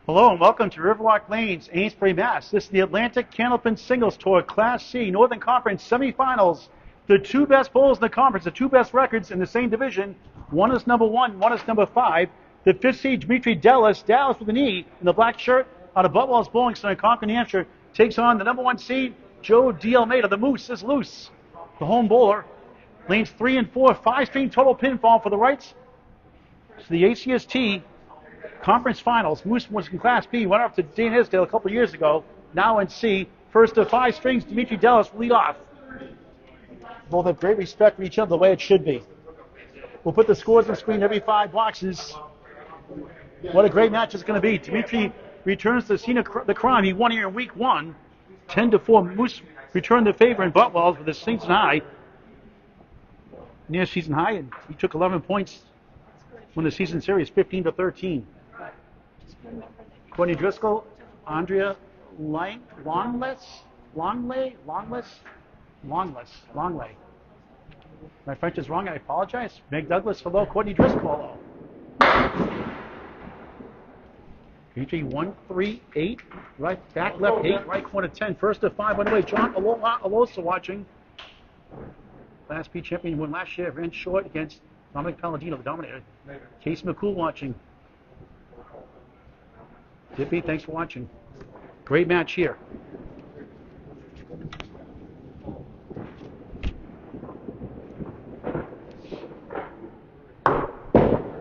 Hello and welcome to Riverwalk Lanes, Amesbury, Mass. This is the Atlantic Candlepin Singles Tour Class C Northern Conference Semifinals. The two best bowlers in the conference, the two best records in the same division. One is number 1, one is number 5. The 5th seed, Demetrios Dallas with an E in the black shirt out of Butwell's Bowling Center in Concord, New Hampshire, takes on the number 1 seed, Joe DeAlmeida. The Moose is loose. The home bowler. Lanes 3 and 4, 5-string total pinfall for the rights. So the ACST Conference Finals. Moose was in Class B, went up to Dane Isdale a couple years ago. Now in C. First of 5 strings, Demetrios Dellas will lead off. Both have great respect for each other the way it should be. We'll put the scores on the screen every 5 boxes. What a great match it's going to be. Demetrios returns to the scene of the crime. He won here in week 1. 10-4. Moose returned the favor in Butwell's with his season high. Near season high, and he took 11 points when the season series 15-13. Courtney Driscoll, Andrea Longley. My French is wrong, I apologize. Meg Douglas, hello. Courtney Driscoll, hello. Dimitri 1, 3, 8, right back, left 8, right corner 10. First of 5 underway. John Alosa watching. Class B champion won last year. Ran short against Dominic Palladino, the dominator. Case McCool watching. Dippy, thanks for watching. Great match here.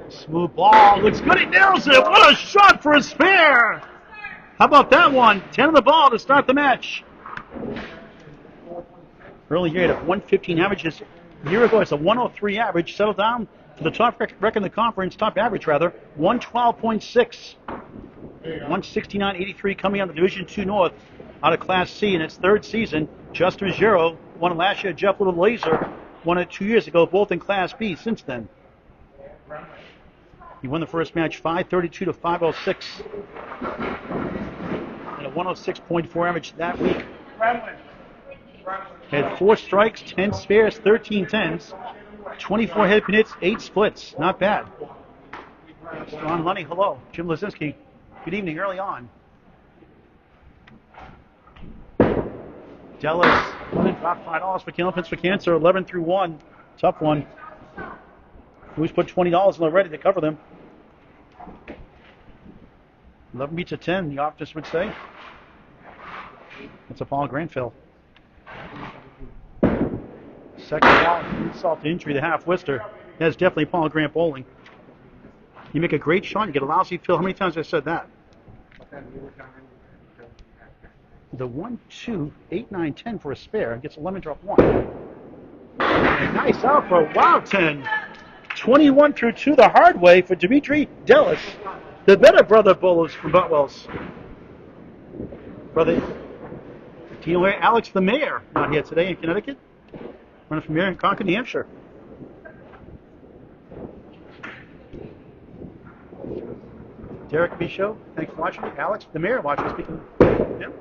Smooth ball. Looks good. He nails it. What a shot for a spare. How about that one? 10 on the ball to start the match. Early here at 115 averages. A year ago, it's a 103 average. Settled down for the top record in the conference, top average rather, 112.6. 169.83 coming out of the Division II North out of Class C in its 3rd season. Justin Ruggiero won it last year. Jeff Little Laser won it 2 years ago, both in Class B since then. He won the first match 532 to 506. And a 106.4 average that week. Had 4 strikes, 10 spares, 13 tens, 24 head pin hits, 8 splits. Not bad. Ron Lunny, hello. Jim Lazinski, good evening early on. Dellas, dropped $5 for Candlepins for Cancer, 11 through 1. Tough one. Who's put $20 in already to cover them? 11 beats a 10, the optimist would say. That's a Paul Granville. Second ball, insult to injury, the half Worcester. That's definitely Paul Grant bowling. You make a great shot, you get a lousy fill. How many times have I said that? The 1, 2, 8, 9, 10 for a spare. Gets a lemon drop 1. And nice out for a wow 10. 21 through 2 the hard way for Demetrios Dellas. The better brother bowlers from Butwell's. Brother Alex the Mayor, not here today in Connecticut. Running from here in Concord, New Hampshire. Derek Michaud, thanks for watching. Alex the Mayor watching, speaking. Yep.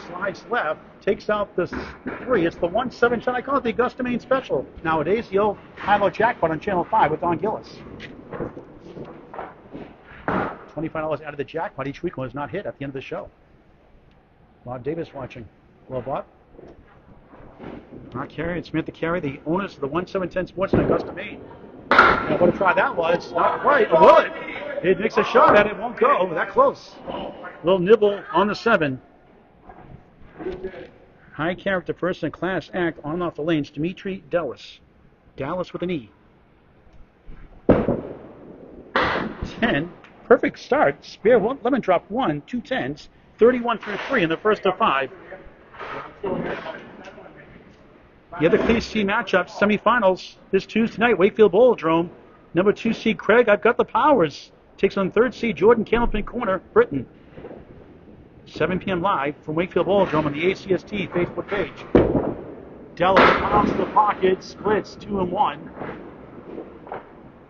Slides left, takes out this 3. It's the 1-7 shot. I call it the Augusta, Maine special. Nowadays, the old high-low jackpot on Channel 5 with Don Gillis. $25 out of the jackpot each week was not hit at the end of the show. Bob Davis watching. Hello, Bob. Mark Carey and Samantha Carey, the owners of the 1-7-10 Sports in Augusta, Maine. And what a try that was. Not quite. It would. It makes a shot at it. Won't go. That close. Little nibble on the 7. High character person, class act on and off the lanes. Demetrios Dellas. Dallas with an E. 10. Perfect start. Spare 1, lemon drop 1, 2 tens. 31 through 3 in the first of 5. The other Class C matchups, semifinals, this Tuesday night, Wakefield Bowldrome. Number 2 seed Craig, I've got the powers. Takes on 3rd seed Jordan Candlepin Corner, Britain. 7 p.m. live from Wakefield Bowldrome on the ACST Facebook page. Dellas pounds to the pocket, splits 2 and 1.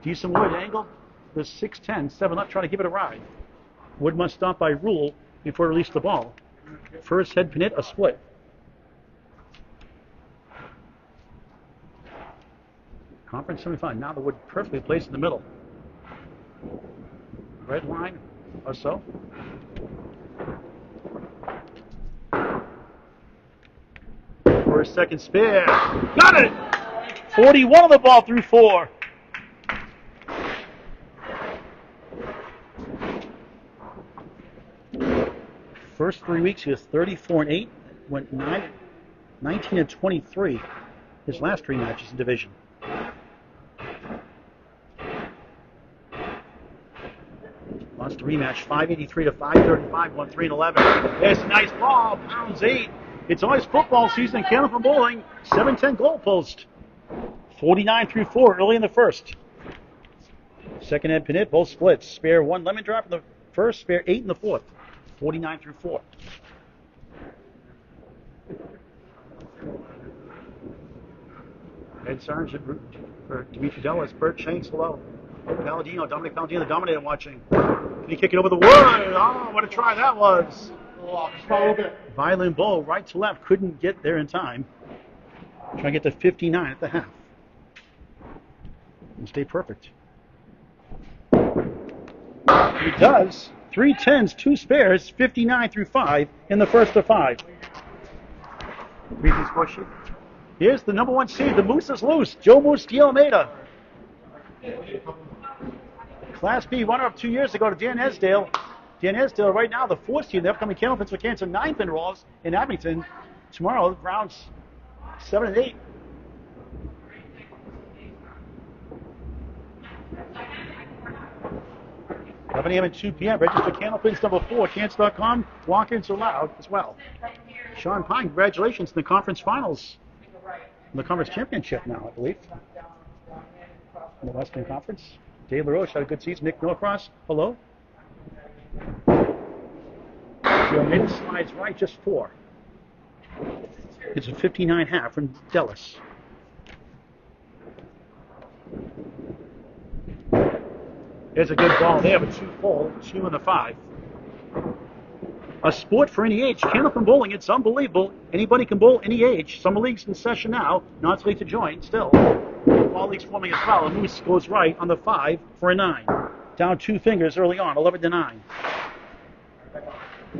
Decent Wood angled the 6-10, 7 left, trying to give it a ride. Wood must stop by rule before release the ball. First head pin hit, a split. Conference semifinal. Now the Wood perfectly placed in the middle. Red line, or so. First, second spare. Got it! 41 on the ball through 4. First 3 weeks, he was 34-8, went 19-23 his last 3 matches in division. Lost the rematch, 583 to 535, won 3-11. There's a nice ball, pounds 8. It's always football season in Candlepin Bowling. 7-10 goal post. 49 through 4 early in the first. Second and Pinit, both splits. Spare 1 lemon drop in the first, spare 8 in the fourth. 49 through 4. Head Sergeant for Demetrios Dellas, Bert Shanks, hello. Palladino, Dominic Palladino, the Dominator watching. Can he kick it over the wood? Oh, what a try that was. Violent ball, right to left, couldn't get there in time. Trying to get to 59 at the half. And stay perfect. He does. 3 10s, 2 spares, 59 through 5 in the first of 5. Briefing score sheet. Here's the number 1 seed. The Moose is loose. Joe Moose DeAlmeida. Class B runner-up 2 years ago to Dan Esdale. Dan Esdale right now the 4th seed. The upcoming Candlepins for Cancer 9th in Rawls in Abington. Tomorrow, rounds 7 and 8. A.m. and 2 p.m. Register Candlepins number 4, Cancer.com. Walk-ins allowed as well. Sean Pine, congratulations in the conference finals. In the conference championship now, I believe. In the Western Conference. Dave LaRoche had a good season. Nick Norcross, hello. Mid slides right, just 4. It's a 59.5 from Dellas. There's a good ball. They have a 2 full, 2 in the 5. A sport for any age. Candlepin Bowling, it's unbelievable. Anybody can bowl any age. Summer league's in session now. Not too late to join still. Fall league's forming as well. A Moose goes right on the 5 for a 9. Down 2 fingers early on, 11 to 9.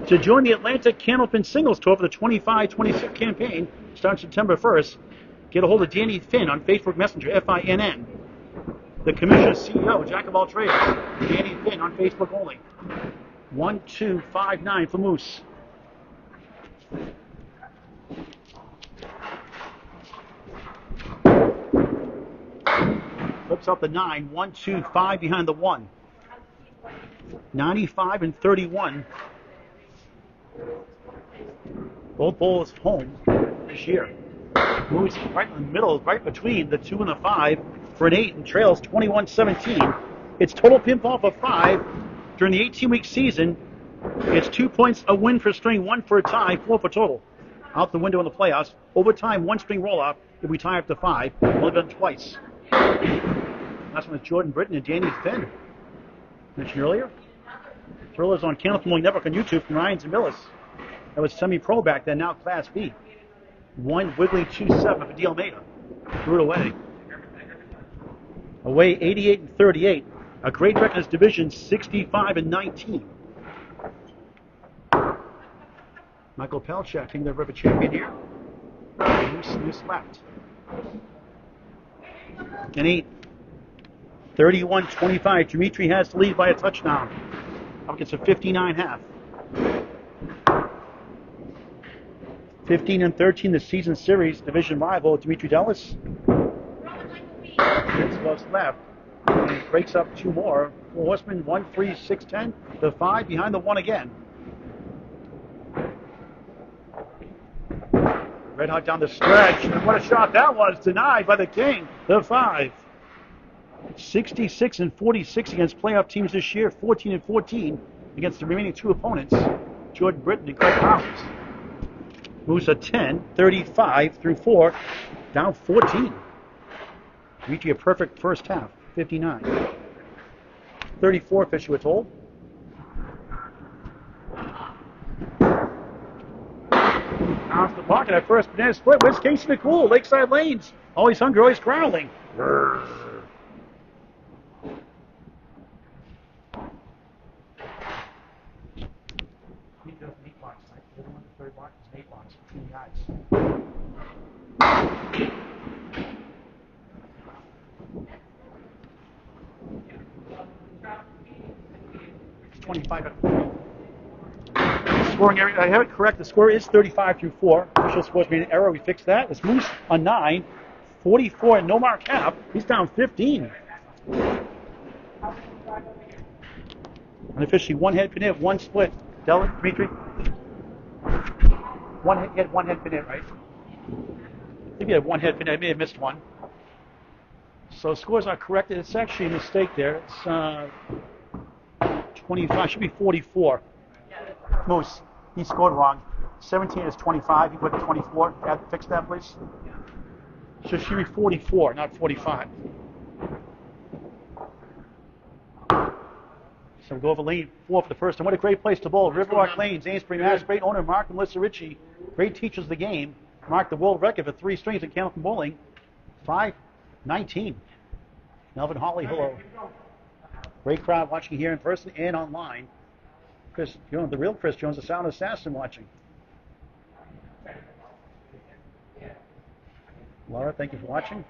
To join the Atlantic Candlepin Singles Tour for the 25-26 campaign, starting September 1st, get a hold of Danny Finn on Facebook Messenger, F-I-N-N. The Commissioner's CEO, Jack of all trades, Danny Finn on Facebook only. 1259 for Moose. Flips up the 9, 125 behind the 1. 95 and 31. Both bowlers home this year. Moose right in the middle, right between the 2 and the 5 for an 8 and trails 21-17. It's total pinfall for 5 during the 18-week season. It's 2 points a win for string, 1 for a tie, 4 for total. Out the window in the playoffs. Overtime, 1 string roll-off if we tie up to 5. Only done twice. Last one was Jordan Britton and Danny Finn. Mentioned earlier. Thrillers on Candlepin Bowling Network on YouTube from Ryans and Millis. That was semi-pro back then, now Class B. 1 wiggly 2-7 for DeAlmeida. Threw it away. Away 88 and 38. A great record in this division, 65 and 19. Michael Pelchak, King of the River champion here. Moose left. And 8. 31-25. Dimitri has to lead by a touchdown. Up gets a 59.5. 15 and 13, the season series division rival, Demetrios Dellas. Goes left. And he breaks up 2 more. 4 horsemen, 1, 3, 6, 10. The 5 behind the 1 again. Red hot down the stretch. And what a shot that was. Denied by the King. The 5. 66 and 46 against playoff teams this year. 14 and 14 against the remaining 2 opponents. Jordan Britton and Craig Powers. Moose a 10, 35 through 4, down 14. Reaching a perfect first half, 59. 34 fish, we're told. Off the pocket at first, banana split. Where's Casey McCool? Lakeside Lanes. Always hungry, always growling. yards. It's 25. Scoring area, I have it correct. The score is 35 through 4. Official scores made an error. We fixed that. It's Moose on 9. 44 and Nomar Cap. He's down 15. Unofficially, one head pin hit, one split. Dylan, Dimitri? He had one head pin hit, right? I think he had one head pin hit. I may have missed one. So scores are corrected. It's actually a mistake there. It's 25. Should be 44. Moose, he scored wrong. 17 is 25. He put 24. Fix that, please. So it should be 44, not 45. So we go over lane 4 for the first. And what a great place to bowl. Riverwalk Lanes, Amesbury, Mass. Great owner Mark and Melissa Ritchie. Great teachers of the game. Mark the world record for 3 strings at Candlepin Bowling. 5:19. Melvin Hawley, hello. Great crowd watching here in person and online. Chris Jones, the real Chris Jones, the sound assassin watching. Laura, thank you for watching.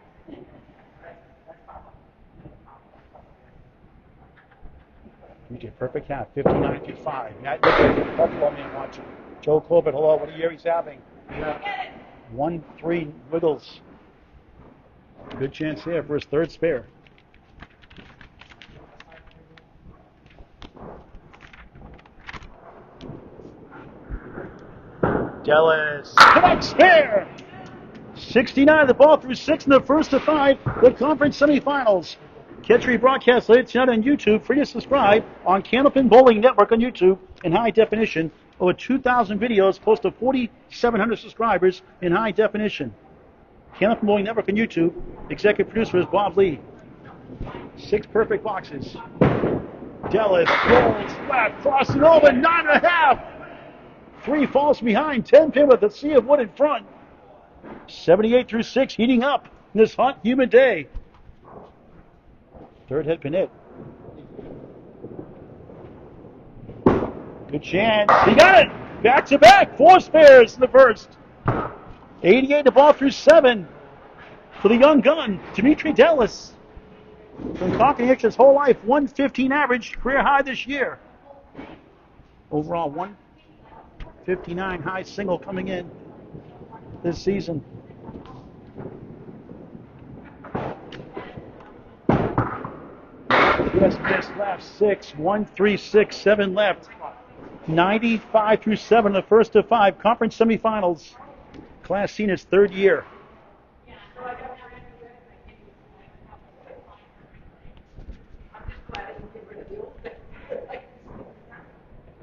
You get perfect half, 59 through 5. Matt Nichols, Buffalo man watching. Joe Corbett, hello, what a year he's having. 1-3 wiggles. Good chance here for his third spare. Dellas, connect spare! 69, the ball through 6 in the first of 5, the conference semifinals. Catch rebroadcast later tonight on YouTube. Free to subscribe on Candlepin Bowling Network on YouTube in high definition. Over 2,000 videos, close to 4,700 subscribers in high definition. Candlepin Bowling Network on YouTube. Executive producer is Bob Lee. 6 perfect boxes. Dellas rolls left, crossing over, 9.5. 3 falls behind, 10 pin with a sea of wood in front. 78 through 6, heating up in this hot, humid day. Third head pin hit. Good chance. He got it! Back to back. 4 spares in the first. 88 the ball through 7 for the young gun, Demetrios Dellas. Been conquering his whole life. 115 average, career high this year. Overall, 159 high single coming in this season. Just left 6, 1, 3, 6, 7 left. 95 through 7, the first of 5 conference semifinals. Class C in its 3rd year.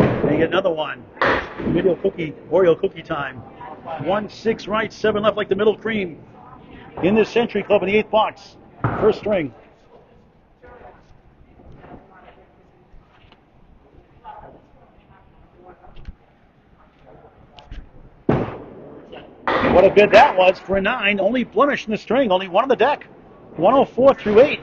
And you get another one. Oreo cookie time. 1, 6 right, 7 left like the middle cream. In the Century Club in the 8th box. First string. What a bid that was for a 9. Only blemish in the string. Only one on the deck. 104 through 8.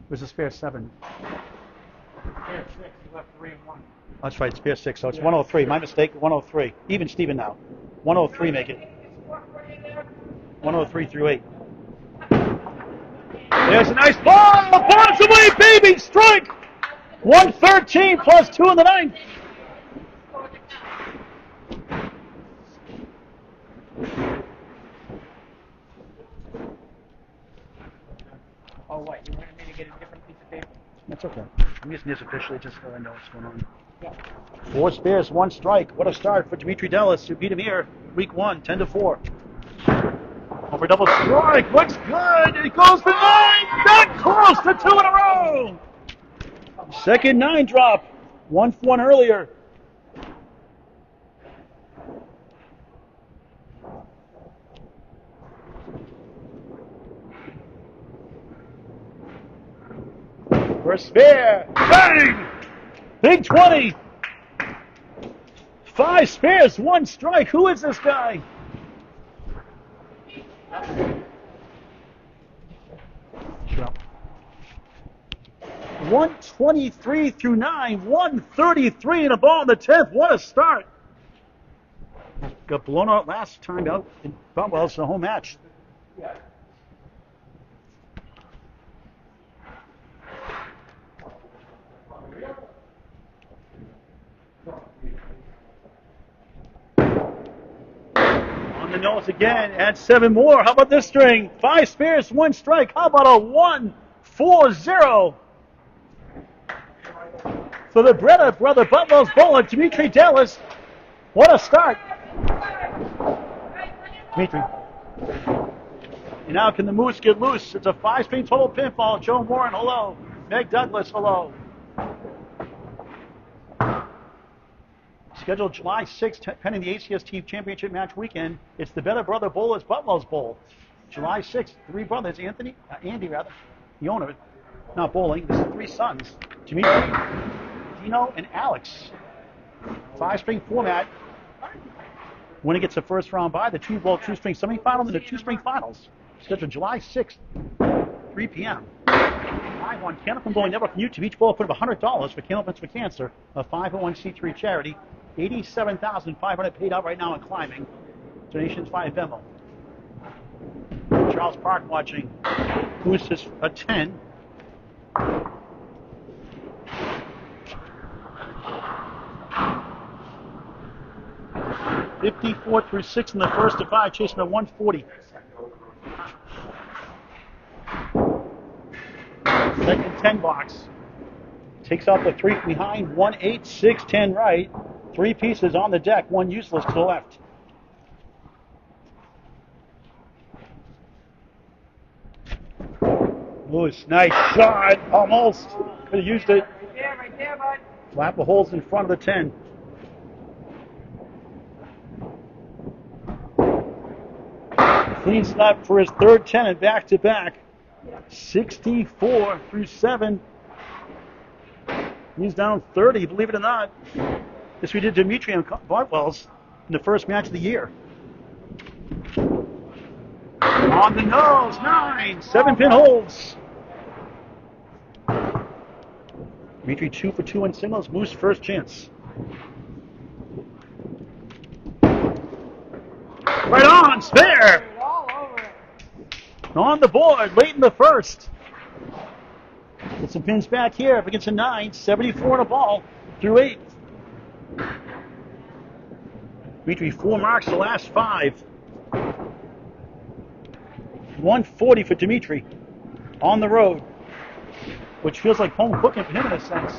Where's the spare 7? Spare 6. You left 3 and 1. That's right, spare 6. So it's 103. My mistake, 103. Even Steven now. 103 make it. 103 through 8. There's a nice ball. Bottoms away, baby. Strike. 113 plus 2 in the 9th. Oh, what? You wanted me to get a different piece of paper? That's okay. I'm using this officially just so I know what's going on. Yeah. 4 spares, 1 strike. What a start for Demetrios Dellas, who beat him here week 1, 10 to 4. Over double strike. Looks good. It goes for 9. Not close to 2 in a row. Second 9 drop. 1 for 1 earlier. First spare. Bang! Big 20. 5 spares, 1 strike. Who is this guy? Sure. 123 through 9, 133 and a ball in the 10th. What a start. Got blown out last time out in Bumwell's the home match. On the nose again, add 7 more. How about this string? 5 spares, 1 strike. How about a 1-4-0? For the brother Butwell's bowler, Demetrios Dellas. What a start. Dimitri. And now can the Moose get loose? It's a 5-string total pinfall. Joe Moran, hello. Meg Douglas, hello. Scheduled July 6th, pending the ACST Championship match weekend. It's the Better Brother Bowlers Butwell's Bowl. July 6th, 3 brothers, Andy, the owner, not bowling. This is 3 sons, Dimitri, Dino, and Alex. 5-string format. Winner gets a first round bye, the 2-ball 2-string semifinal, and the 2-string finals. Scheduled July 6th, 3 p.m. Live on Candlepin Bowling Network on YouTube. Each ball put up $100 for Candlepins for Cancer, a 501c3 charity. $87,500 paid out right now and climbing. Donations via Venmo. Charles Park watching. Moose is a 10. $54 through 6 in the first to 5, chasing a 140. Second 10 box. Takes out the 3 behind, 1-8, 6, 10 right. 3 pieces on the deck, 1 useless to the left. Moose, nice shot. Almost. Could have used it. Right there, bud. Flap the holes in front of the 10. Clean snap for his 3rd 10 and back-to-back. 64 through 7. He's down 30, believe it or not. This we did Dimitri and Bartwell's in the first match of the year. On the nose, 9, 7-pin holds. Dimitri 2 for 2 in singles, Moose first chance. Right on, spare. On the board, late in the first. Get some pins back here up against a 9, 74 and a ball through 8. Dimitri 4 marks the last 5. 140 for Dimitri on the road, which feels like home cooking for him in a sense.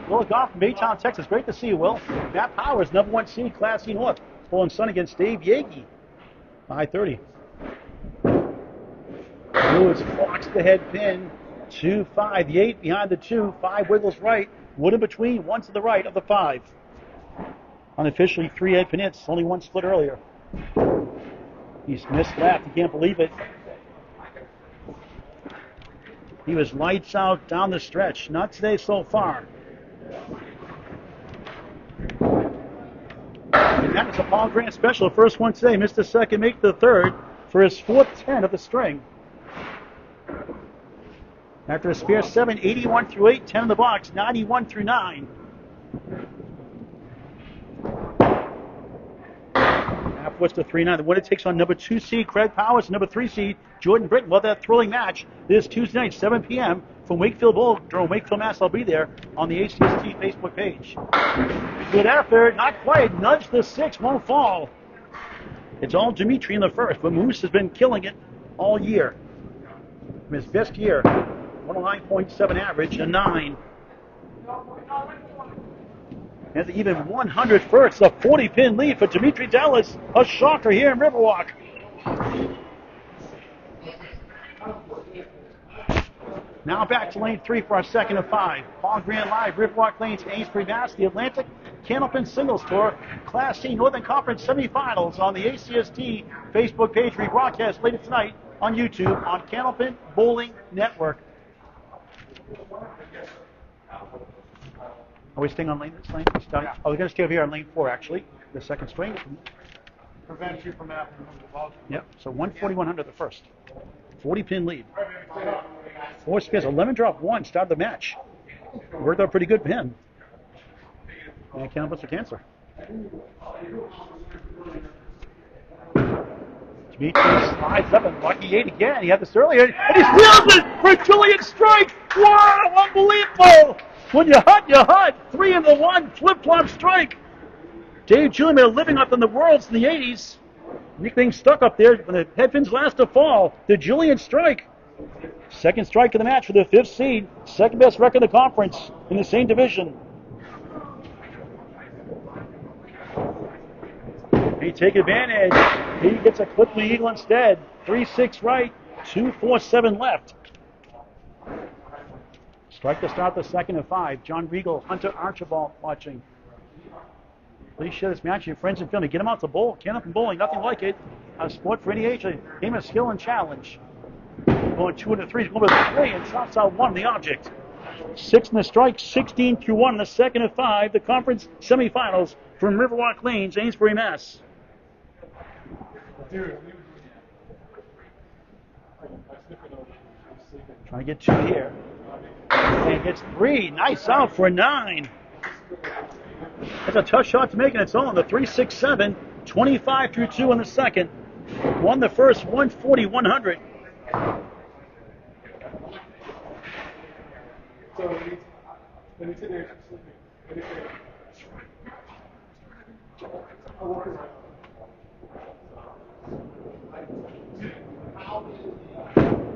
Will Goff from Baytown, Texas. Great to see you, Will. Matt Powers, number 1 seed, Class C North. Pulling Sun against Dave Yagi. 5:30. Lewis clocks the head pin. 2-5. The 8 behind the 2. 5 wiggles right. Wood in between. 1 to the right of the 5. Unofficially 3 head pin hits. Only 1 split earlier. He's missed left. You can't believe it. He was lights out down the stretch. Not today so far. And that was a Paul Grant special. First one today. Missed the second, make the third for his 4th 10 of the string. After a spare 7, 81 through 8, 10 in the box, 91 through 9. Halfway to 3-9. The winner takes on number 2 seed Craig Powers, number 3 seed Jordan Britton. Well, that thrilling match this Tuesday night, 7 p.m. from Wakefield Bowl. During Wakefield, Mass. I'll be there on the ACST Facebook page. Good effort, not quite. Nudge the 6, won't fall. It's all Dimitri in the first, but Moose has been killing it all year. From his best year, 109.7 average, a 9. Has an even 100 first, a 40-pin lead for Demetrios Dellas. A shocker here in Riverwalk. Now back to lane 3 for our second of 5. Paul Grant Live, Riverwalk Lanes, Amesbury, Mass. The Atlantic Candlepin Singles Tour, Class C Northern Conference Semifinals on the ACST Facebook page. Rebroadcast later tonight on YouTube on Candlepin Bowling Network. Are we staying on lane? This lane? Yeah. Oh, we're going to stay over here on lane 4, actually. The second string. Prevents you from having to move the ball. Yep. So 141 the first. 40-pin lead. 4 spares. 11 drop 1. Started the match. Worked out pretty good for him. And Cannabis for cancer. Demetrios slides up and lucky 8 again. He had this earlier, and he steals it for Julian strike. Wow, unbelievable! When you hut. 3 in the 1, flip-flop strike. Dave Julian made a living up in the Worlds in the 80s. Anything stuck up there when the headpins last to fall. The Julian strike. Second strike of the match for the 5th seed. Second best record in the conference in the same division. He take advantage. He gets a Clipping Eagle instead. 3-6 right, 2-4-7 left. Strike to start the second of 5. John Regal, Hunter Archibald watching. Please share this match with your friends and family. Get them out to bowl. Cannabis bowling, nothing like it. A sport for any age. A game of skill and challenge. Going 2 into 3. He's going with 3 and chops out 1 the object. 6 in the strike, 16 through 1 in the second of 5. The conference semifinals from Riverwalk Lanes, Amesbury, Mass. Trying to get 2 here. And gets 3. Nice out for 9. That's a tough shot to make, and it's on. The 3-6-7, 25 through 2 in the second. Won the first 140-100.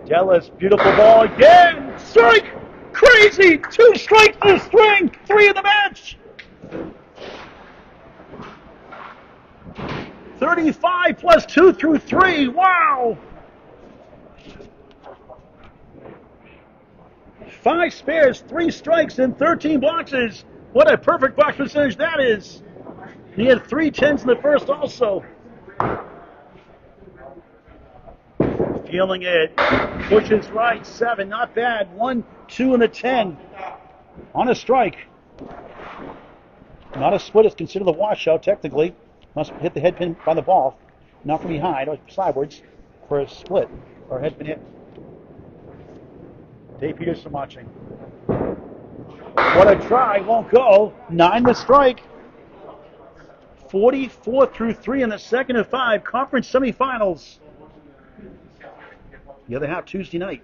Dellas, beautiful ball again. Strike! Crazy! 2 strikes to the string. 3 in the match. 35 plus 2 through 3. Wow! 5 spares, 3 strikes, and 13 boxes. What a perfect box percentage that is. He had 3 10s in the first also. Feeling it. Pushes right, 7, not bad. 1, 2 in the 10. On a strike. Not a split, it's considered a washout technically. Must hit the head pin by the ball, not from behind or sideways for a split or head pin hit. Dave Peterson watching. What a try, won't go. 9 to strike. 44 through 3 in the second of 5. Conference semifinals. The other half Tuesday night.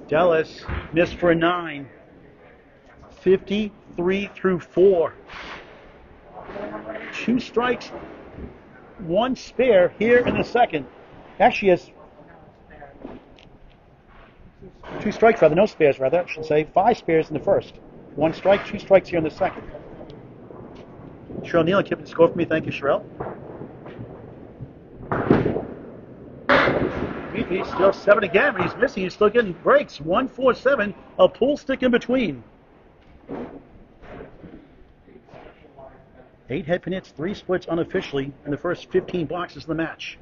Dellas missed for a 9. 53 through 4. 2 strikes, 1 spare here in the second. Actually has 2 strikes rather, no spares rather, I should say. 5 spares in the first. 1 strike, 2 strikes here in the second. Cheryl Neal kept the score for me. Thank you, Cheryl. He's still 7 again, but he's missing. He's still getting breaks. 1-4-7, a pull stick in between. 8 head pin hits, 3 splits unofficially in the first 15 boxes of the match.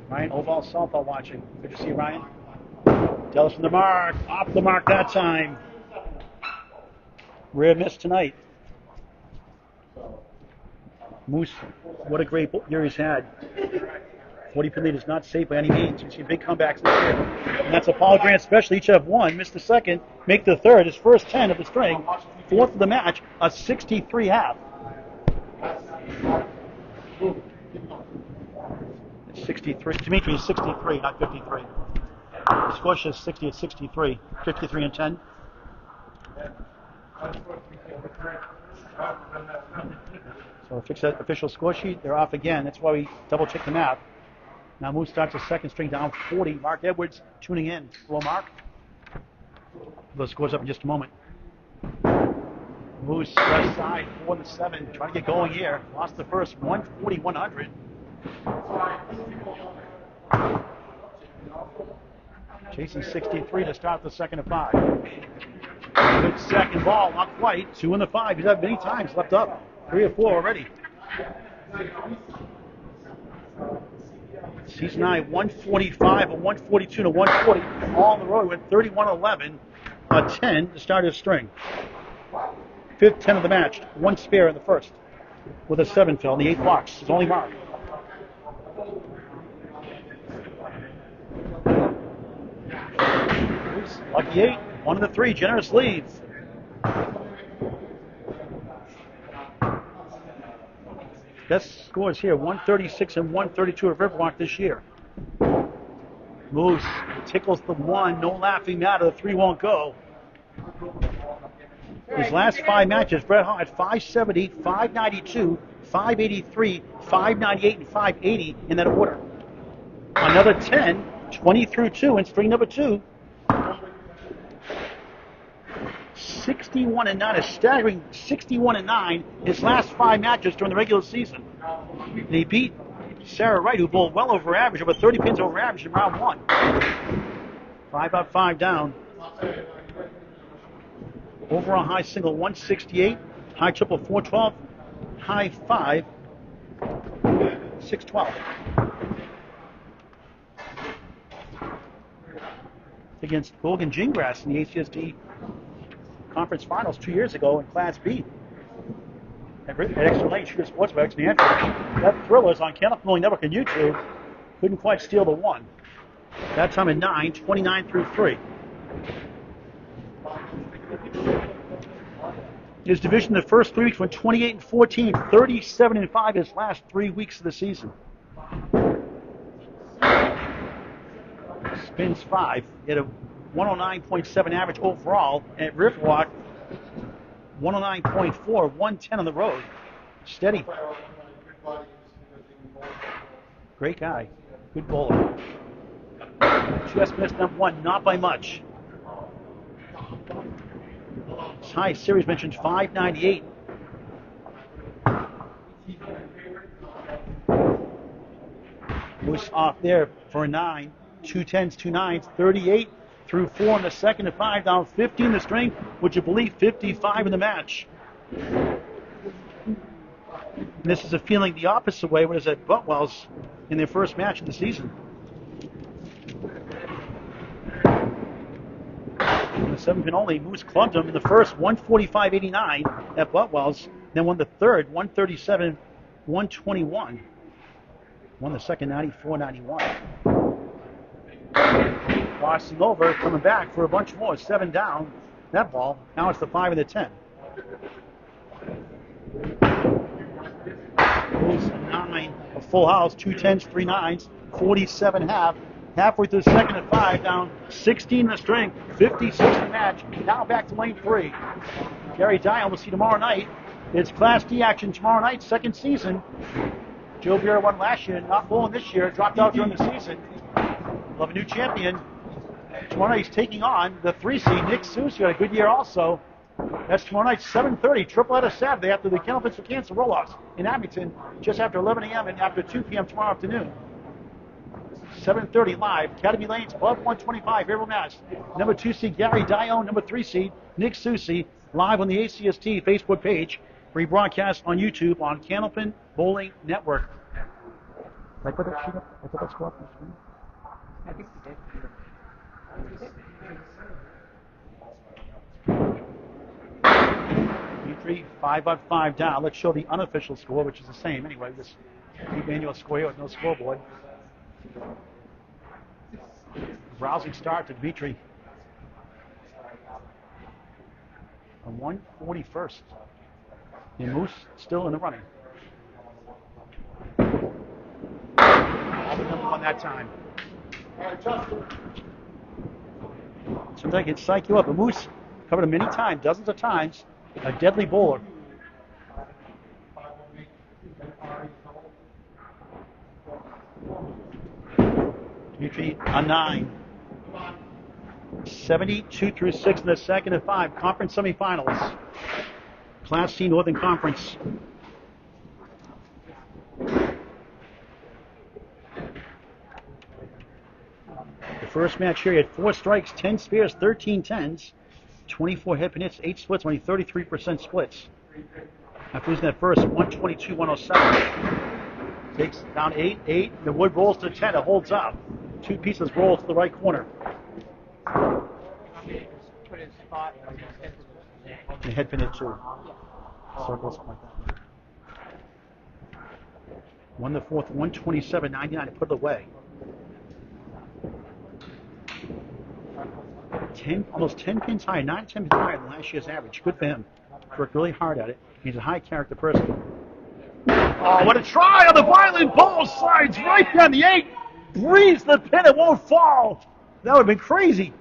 Ryan Oval Southall watching. Good to see Ryan. Dellas from the mark. Off the mark that time. Rare miss tonight. Moose, what a great year he's had. 40 pin lead is not safe by any means. You see big comebacks this year. And that's a Paul Grant special. Each have 1. Missed the second. Make the third. His first 10 of the string. 4th of the match. A 63 half. It's 63. Demetrios is 63, not 53. Scotia is 60 at 63. 53 and 10. So fix that official score sheet. They're off again. That's why we double check the map. Now Moose starts the second string down 40. Mark Edwards tuning in. Hello, Mark. Those scores up in just a moment. Moose left side 4-7. Trying to get going here. Lost the first 140-100. Chasing 63 to start the second of 5. Good second ball, not quite. 2 in the 5. He's had many times left up. 3 or 4 already. Season 9, 145, a 142 to 140. All on the road with 31-11, a 10 to start his string. 5th 10 of the match. 1 spare in the first. With a 7 fill in the 8th box. His only mark. Lucky 8, 1 of the 3, generous leads. Best scores here, 136 and 132 at Riverwalk this year. Moose tickles the 1, no laughing matter, the 3 won't go. His last 5 matches, Bret Hart 570, 592, 583, 598, and 580 in that order. Another 10, 20 through 2 in string number 2. 61 and 9, a staggering 61 and 9 his last 5 matches during the regular season. And he beat Sarah Wright, who bowled well over average, over 30 pins over average in round 1. 5 up, 5 down. Overall high single 168, high triple 412, high 5 612. Against Logan Gingras in the ACST Conference Finals 2 years ago in Class B. At Extra Lane Shooter Sports by New Hampshire. That Thrillers on Candlepin Bowling Network and YouTube couldn't quite steal the 1. That time at 9, 29 through 3. His division the first 3 weeks went 28 and 14, 37 and 5 his last 3 weeks of the season. Spins 5. He had a 109.7 average overall at Riverwalk. 109.4, 110 on the road. Steady. Great guy. Good bowler. Just missed number 1, not by much. His high series mentioned 598. Moose off there for a 9. 2 10s, 2 9s, 38 through 4 in the second and 5 down, 15 the string. Would you believe 55 in the match? And this is a feeling the opposite way when it was at Butwell's in their first match of the season. In the 7-pin only, Moose clubbed him in the first 145.89 at Butwell's, then won the third 137.121. Won the second 94.91. Crossing over, coming back for a bunch more. 7 down. That ball. Now it's the 5 and the 10. Moves 9, a full house, 2 10s, 3 9s, 47 half. Halfway through the second and 5 down, 16 in the string, 56 in the match. Now back to lane 3. Gary Dial will see tomorrow night. It's Class D action tomorrow night, second season. Joe Beer won last year, not bowling this year, dropped out during the season. We'll have a new champion. Tomorrow night he's taking on the 3 seed, Nick Seuss, who had a good year also. That's tomorrow night, 7:30, triple header Saturday after the Candlepins for Cancer roll-offs in Abington, just after 11 a.m. and after 2 p.m. tomorrow afternoon. 7:30 live, Academy Lanes, above 125, Haverhill, Mass. Number 2 seed Gary Dione, number 3 seed Nick Susi, live on the ACST Facebook page, rebroadcast on YouTube on Candlepin Bowling Network. Did I put that sheet up? I put that score up on the screen? I think you did. Dimitri, 5 up, 5 down. Let's show the unofficial score, which is the same anyway. This manual score here with no scoreboard. Rousing start to Dimitri. A 141st. And Moose still in the running. All the number 1 that time. Sometimes I can psych you up. A Moose covered him many times, dozens of times. A deadly bowler. Dimitri, a 9. 72 through 6 in the second and 5. Conference semifinals. Class C Northern Conference. The first match here, he had 4 strikes, 10 spares, 13 tens, 24 head pin hits, 8 splits, only 33% splits. After losing that first, 122-107. Takes down 8. The wood rolls to 10. It holds up. 2 pieces roll to the right corner. Put his spot. And head pin hit 2. Circles like that. Won the fourth, 127.99 to put it away. almost 10 pins higher, 9, 10 pins higher than last year's average. Good for him. Worked really hard at it. He's a high character person. Oh, what a try on the violent ball. Slides right down the 8. Breathes the pin. It won't fall. That would have been crazy.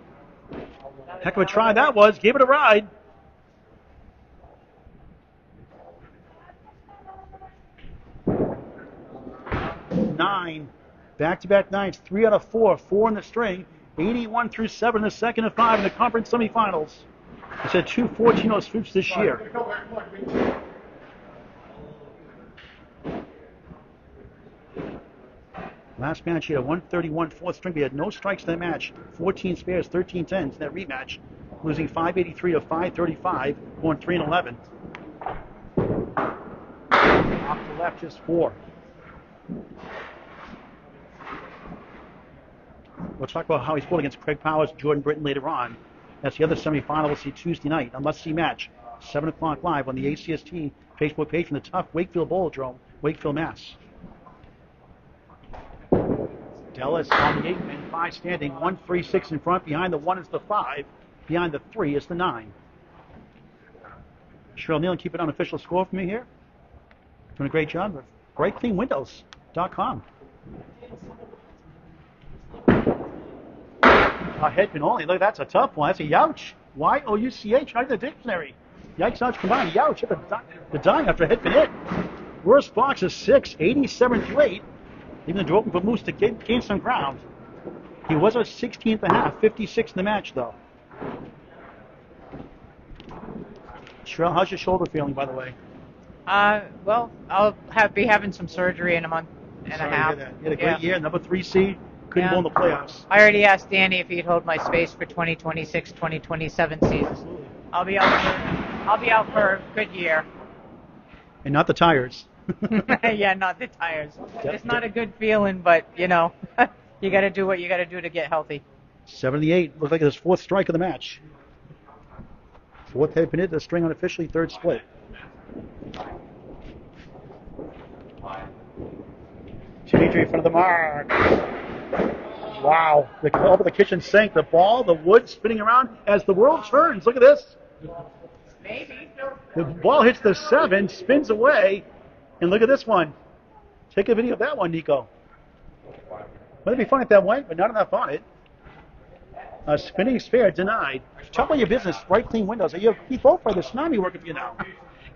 Heck of a try that was. Gave it a ride. Nine. Back-to-back nines. 3 out of 4. 4 in the string. 81 through 7 in the second of 5 in the conference semifinals. It's had 2 14-0 sweeps this year. Last match he had 131 fourth string. He had no strikes in that match. 14 spares, 13 tens in that rematch. Losing 583 to 535, going 3 and 11. Off to left, just 4. We'll talk about how he's pulled against Craig Powers, Jordan Britton later on. That's the other semifinal we'll see Tuesday night. A must-see match. 7 o'clock live on the ACST Facebook page from the tough Wakefield Bowldrome, Wakefield, Mass. Dellas on the 8 and 5 standing. 1, 3, 6 in front. Behind the 1 is the 5. Behind the 3 is the 9. Cheryl Neal, keep it on official score for me here. Doing a great job. BrightCleanWindows.com. A head pin only. Look, that's a tough one. That's a youch. Y-O-U-C-H, right in the dictionary. Yikes, ouch, combined. Youch. The dying after a head pin hit. Worst box is 6, 87 through 8. Even the door open for Moose to gain some ground. He was a 16th and a half, 56 in the match, though. Cheryl, how's your shoulder feeling, by the way? Well, I'll be having some surgery in a month and a half. You had a great year, number 3 seed. Couldn't go in the playoffs. I already asked Danny if he'd hold my space for 2026, 2027 season. Absolutely. I'll be out for a good year. And not the tires. Yeah, not the tires. It's not a good feeling, but, you know, you got to do what you got to do to get healthy. 78. Looks like his 4th strike of the match. 4th head pin hit, the string unofficially 3rd split. Dimitri in front of the mark. Wow. Over the kitchen sink. The ball, the wood spinning around as the world turns. Look at this. Maybe. The ball hits the 7, spins away. And look at this one. Take a video of that one, Nico. Wouldn't it be fun if that went, but not enough on it. A spinning spare denied. Talk about your business, Bright Clean Windows. You have Keith Oak for the Tsunami working for you now.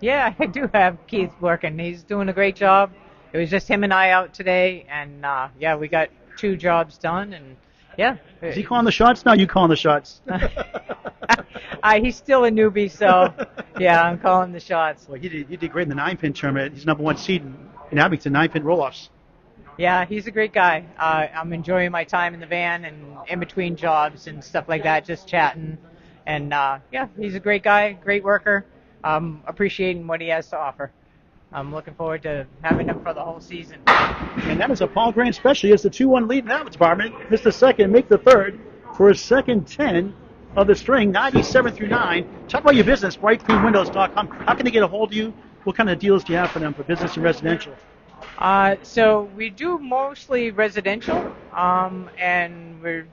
Yeah, I do have Keith working. He's doing a great job. It was just him and I out today, and yeah, we got 2 jobs done, and yeah. Is he calling the shots now? You calling the shots? He's still a newbie, so yeah, I'm calling the shots. Well, you did great in the 9-pin tournament. He's number 1 seed in Abington 9-pin roll-offs. Yeah, he's a great guy. I'm enjoying my time in the van and in between jobs and stuff like that, just chatting. And yeah, he's a great guy, great worker. Appreciating what he has to offer. I'm looking forward to having him for the whole season. And that is a Paul Grant special. He has the 2-1 lead in that department. Missed the second, make the third for his second 10 of the string, 97 through 9. Talk about your business, brightcleanwindows.com. How can they get a hold of you? What kind of deals do you have for them for business and residential? So we do mostly residential, and we're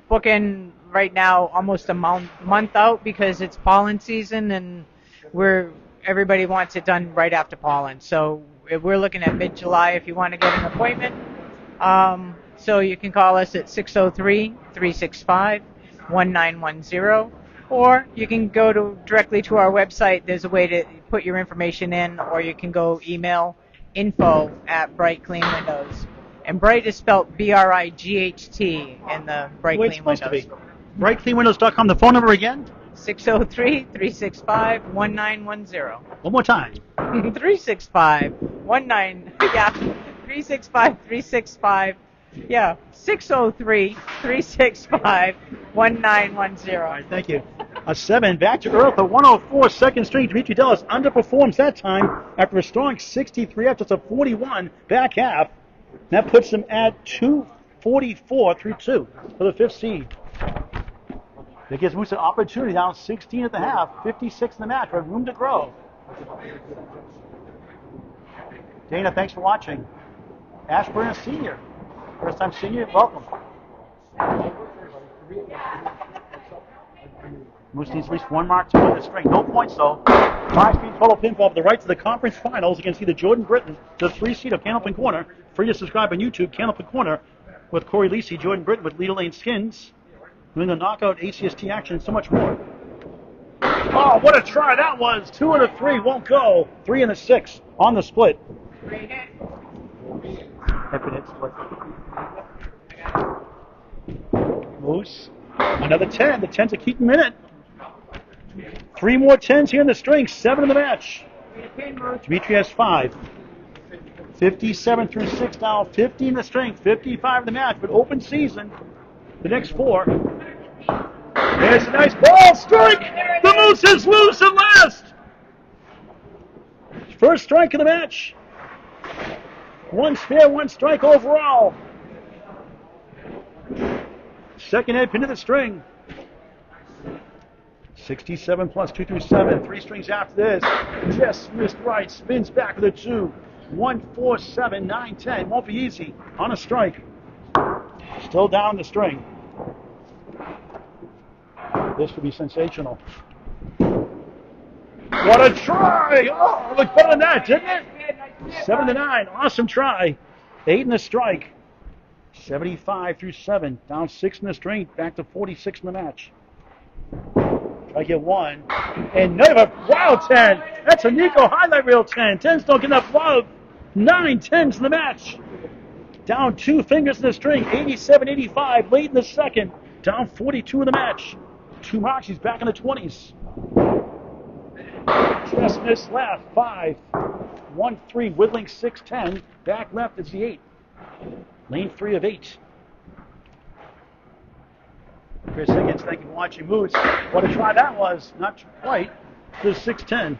booking right now almost a month out because it's pollen season, and everybody wants it done right after pollen. So we're looking at mid-July if you want to get an appointment. So you can call us at 603-365-1910, or you can go directly to our website. There's a way to put your information in, or you can go email info@Bright Clean Windows. And Bright is spelled B-R-I-G-H-T in the Bright Clean Windows. BrightCleanWindows.com. The phone number again? 603-365-1910. One more time. 365. Yeah, 603-365-1910. All right, thank you. A 7 back to earth, a 104 second string. Demetrios Dellas underperforms that time after a strong 63 after a 41 back half. That puts him at 244 through 2 for the 5th seed. It gives Moose an opportunity down 16 at the half, 56 in the match, with room to grow. Dana, thanks for watching. Ashburn, a senior. First time senior, welcome. Moose needs at least one mark to win the string. No points, though. 5-speed total pinfall for the right to the conference finals against either Jordan Britton, the 3-seed of Candlepin Corner. Free to subscribe on YouTube, Candlepin Corner, with Corey Lisi, Jordan Britton with Leader Lane Skins, doing the knockout ACST action, and so much more. Oh, what a try that was. 2 and a 3 won't go. 3 and a 6 on the split. Great hit. Moose. Another 10. The 10's a keeping minute. 3 more 10s here in the string. 7 in the match. Demetrios has 5. 57 through 6 now. 50 in the string. 55 in the match. But open season. The next 4. There's a nice ball strike. The Moose is loose at last. First strike of the match. 1 spare, 1 strike overall. Second head pin to the string. 67 plus 2 through 7. 3 strings after this. Just missed right. Spins back with a 2. 1, 4, 7, 9, 10. Won't be easy on a strike. Still down the string. This could be sensational. What a try! Oh, looked better than that, didn't it? 7 to 9. Awesome try. 8 in the strike. 75 through 7. Down 6 in the string. Back to 46 in the match. Try to get 1. And another wow 10. That's a Nico highlight reel 10. 10s don't get enough love. 9 10s in the match. Down 2 fingers in the string. 87 85. Late in the second. Down 42 in the match. 2 marks. He's back in the 20s. Just missed left. 5. 1 3. Whittling 6 10. Back left is the 8. Lane 3 of 8. Chris Higgins, thank you for watching Moose. What a try that was. Not quite. Just 6-10.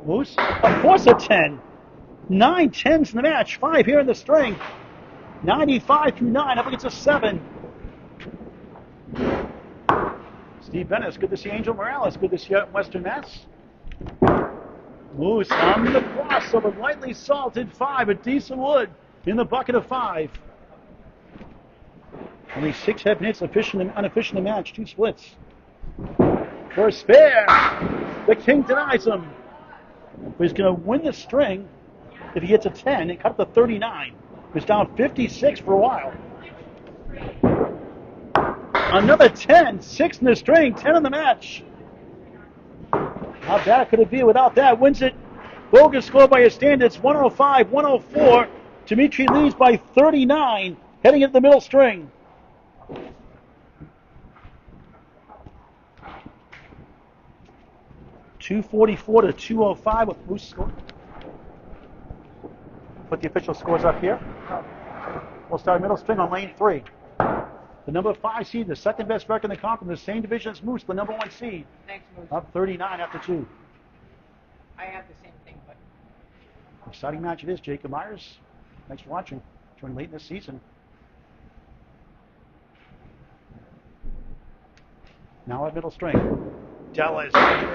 Moose, of course a 10. 9 10s in the match. 5 here in the string. 95 through 9. Up against a 7. Steve Bennis, good to see Angel Morales. Good to see you out in Western Mass. Moose on the crossover, lightly salted 5. A decent wood in the bucket of 5. Only 6 head hits, unofficial in the match. 2 splits. For a spare. The King denies him. But he's going to win the string if he gets a 10 and cut up to 39. He was down 56 for a while. Another 10, 6 in the string, 10 in the match. How bad could it be without that? Wins it. Bogus score by his standards, 105-104. Dimitri leads by 39, heading into the middle string. .244 to 205 with Moose score. Put the official scores up here. We'll start middle string on lane 3. The number 5 seed, the second best record in the conference, the same division as Moose, the number 1 seed. Thanks, Moose. Up 39 after 2. I have the same thing, but Exciting match it is. Jacob Myers, thanks for watching. Joining late in this season. Now at middle string. Dellas,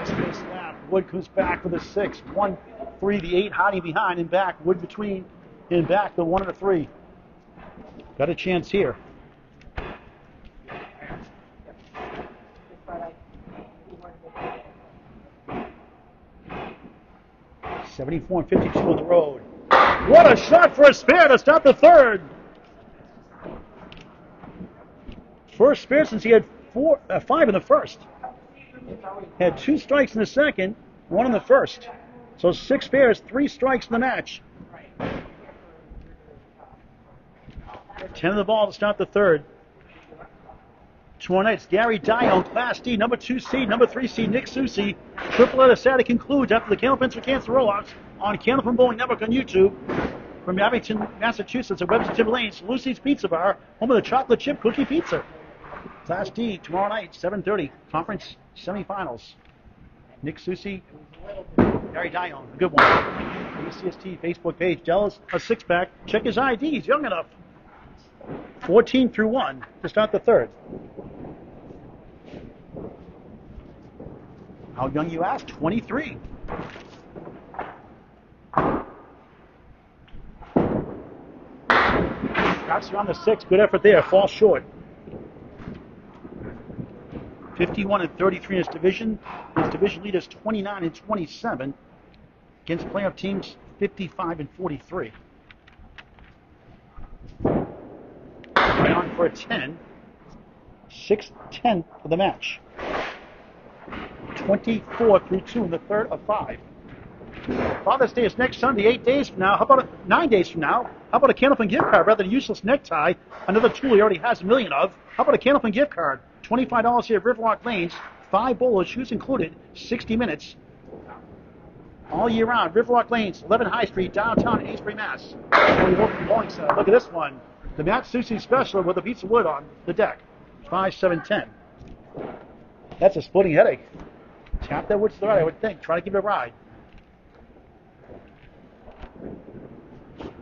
space lap. Wood comes back with a 6. 1, 3, the 8 hiding behind and back. Wood between and back, the 1 and a 3. Got a chance here. 74 and 52 on the road. What a shot for a spare to stop the third. First spare since he had 5 in the first. Had 2 strikes in the second, 1 in the first. So 6 spares, 3 strikes in the match. 10 of the ball to start the third. Tomorrow night, it's Gary Dion, Class D, number 2 seed, number 3 seed, Nick Susi. Triple header Saturday concludes after the Candlepin Cancer Rollouts on Candlepin Bowling Network on YouTube. From Abington, Massachusetts, at Webster Timber Lanes, Lucy's Pizza Bar, home of the chocolate chip cookie pizza. Class D, tomorrow night, 7:30, conference semifinals. Nick Susi, Gary Dion, a good one. ACST Facebook page, Dellas a 6-pack. Check his ID, he's young enough. 14 through 1 to start the third. How young, you ask? 23. Caps are on the 6. Good effort there. Falls short. 51-33 in his division. His division lead is 29-27 against playoff teams 55-43. Right on for a 10. 6-10 for the match. 24-2 in the third of 5. Father's Day is next Sunday, 8 days from now. How about 9 days from now? How about a Candlepin gift card rather than a useless necktie? Another tool he already has a million of. How about a Candlepin gift card? $25 here at Riverwalk Lanes. 5 bowlers, shoes included, 60 minutes. All year round. Riverwalk Lanes, 11 High Street, downtown Amesbury, Mass. Look at this one. The Matt Sushi Special with a piece of wood on the deck. 5, 7, 10. That's a splitting headache. Tap that wood to the right, I would think. Try to give it a ride.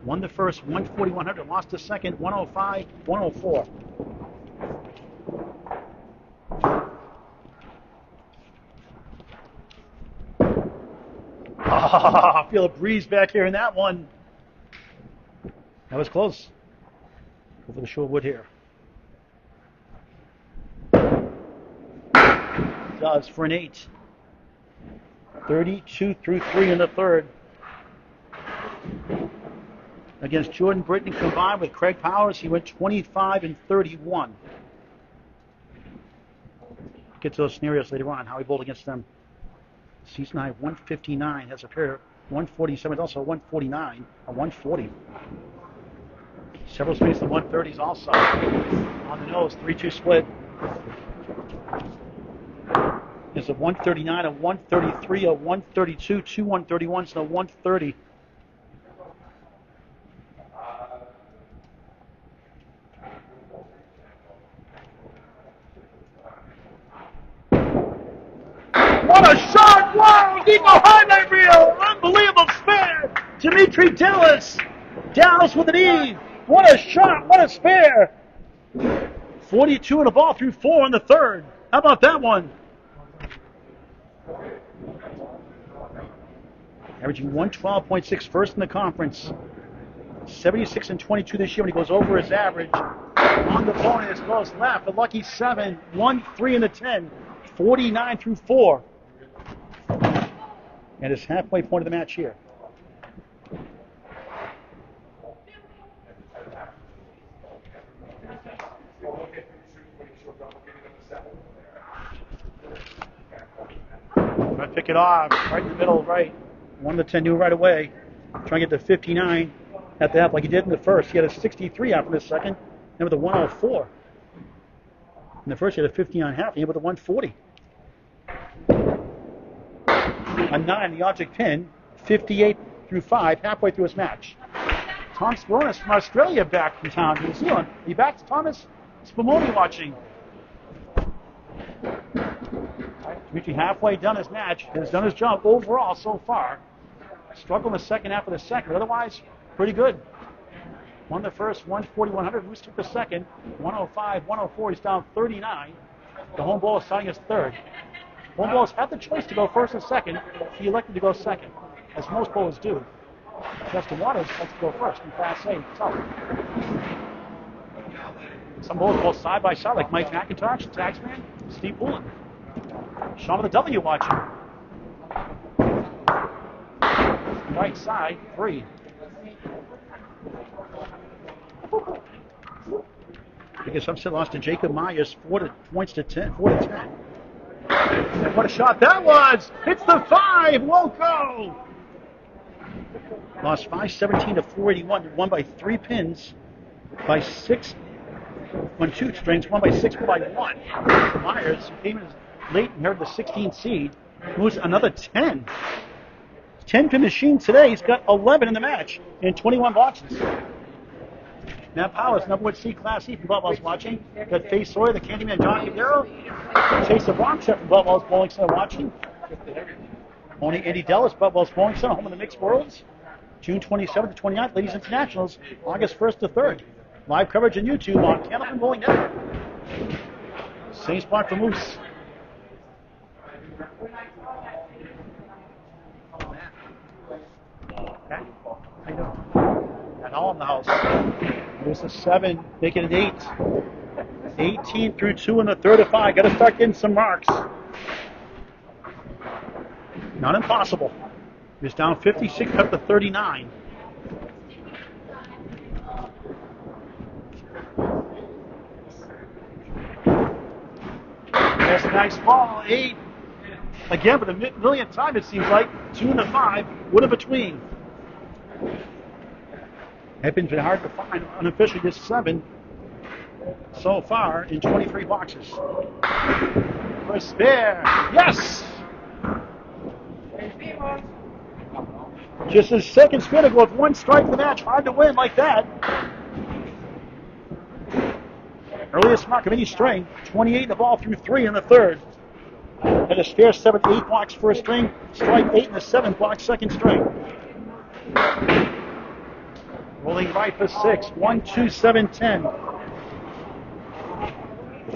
Won the first, 140-100. Lost the second, 105-104. I feel a breeze back here in that one. That was close. Over the shore wood here. Does for an 8. 32-3 in the third. Against Jordan Britton combined with Craig Powers, he went 25-31. Get to those scenarios later on, how he bowled against them. Season high 159, has a pair 147, also 149, a 140. Several spaces in the 130s also. On the nose, 3-2 split. There's a 139, a 133, a 132, 2 131s, and a 130. What a shot! Wow! Eagle highlight reel! Unbelievable spare! Demetrios Dellas Dallas with an E. What a shot! What a spare! 42 in the ball through 4 in the third. How about that one? Averaging 112.6 first in the conference. 76-22 this year when he goes over his average. On the bonus goes left. A lucky 7. 1-3 in the 10. 49 through 4. And it's halfway point of the match here. Try to pick it off right in the middle, right. 1 to 10 knew right away. Trying to get to 59 at the half like he did in the first. He had a 63 out from the second, and with a 104. In the first, he had a 59 half, and he had with a 140. A 9, the object pin, 58 through 5, halfway through his match. Tom Sporonis from Australia back from town to New Zealand. You back to Thomas Spumoni watching. Dimitri halfway done his match, has done his job overall so far. Struggled in the second half of the second, but otherwise pretty good. Won the first, 140-100. Moose took the second, 105-104. He's down 39. The home ball is starting his third. Home bowlers had the choice to go first or second. He elected to go second, as most bowlers do. Justin Waters likes to go first in Class A. Tough. Some bowlers go side by side, like Mike McIntosh, Taxman, Steve Poulin. Sean with a W watching. Right side, 3. Biggest upset lost to Jacob Myers, 4 to 10. And what a shot that was! Hits the 5. Won't go. Lost 517 to 481. Won by 3 pins. By 6. Won 2 strings. Won by 6. Won by 1. Myers, who came in late and held the 16th seed, moves another 10. 10-pin machine today. He's got 11 in the match in 21 boxes. Matt Powers, number 1 seed, Class E from Buttwell's watching. Got Faye Sawyer, the Candyman Don Cadero. Chase the Bronx from Buttwell's Bowling Center watching. Only Andy Dellis, Buttwell's Bowling Center, home of the Mixed Worlds. June 27th to 29th, Ladies Internationals, August 1st to 3rd. Live coverage on YouTube on Candlepin Bowling Network. Same spot for Moose. Okay. How you doing? all in the house. There's a 7, make it an 8. 18 through 2 in the third of 5. Got to start getting some marks. Not impossible. He's down 56 up to 39. That's a nice ball. 8. Again, for the millionth time, it seems like. 2 in the 5. What in between? It's been hard to find unofficially just 7 so far in 23 boxes. For spare. Yes! Just his second spin to go with 1 strike in the match. Hard to win like that. Earliest mark of any string. 28 in the ball through 3 in the third. And a spare 7, 8 blocks first string. Strike 8 in the 7th block second string. Rolling right for 6. 1, 2, 7, 10.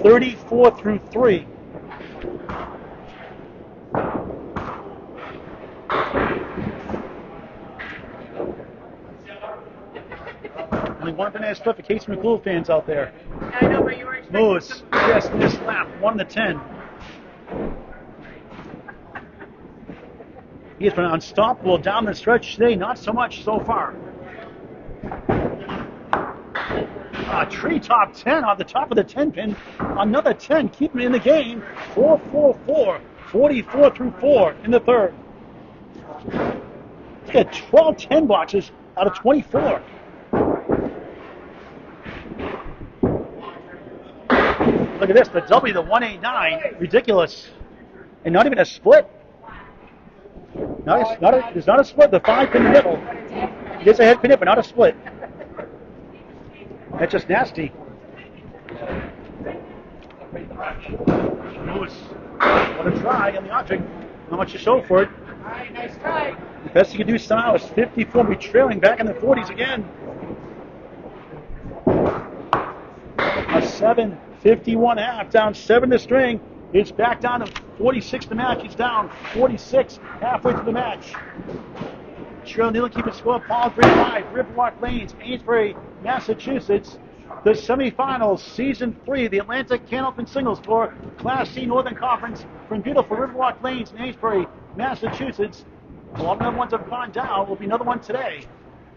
34 through 3. Only one banana split for Case McCool fans out there. I know, but you were expecting Moose, yes, missed lap, 1 to 10. He has been unstoppable down the stretch today, not so much so far. Treetop 10 on the top of the 10 pin. Another 10, keep him in the game. 4, 4, 4. 44 through 4 in the third. He's got 12 10 boxes out of 24. Look at this, the W, the 189, ridiculous. And not even a split. There's not a split, the 5 pin middle. Gets a head pin hit, but not a split. That's just nasty. Lewis, what a try on the object. Not much to show for it. All right, nice try. The best he can do somehow is 54. We're trailing back in the 40s again. A 7, 51 half, down 7 to string. It's back down to 46 to match. He's down 46 halfway through the match. Cheryl Nealon keeping score. Paul Green 5, Riverwalk Lanes, Amesbury, Massachusetts. The semifinals, season 3, the Atlantic Can Open Singles Tour, Class C Northern Conference from beautiful Riverwalk Lanes in Amesbury, Massachusetts. A lot of number ones have gone down. Will be another one today.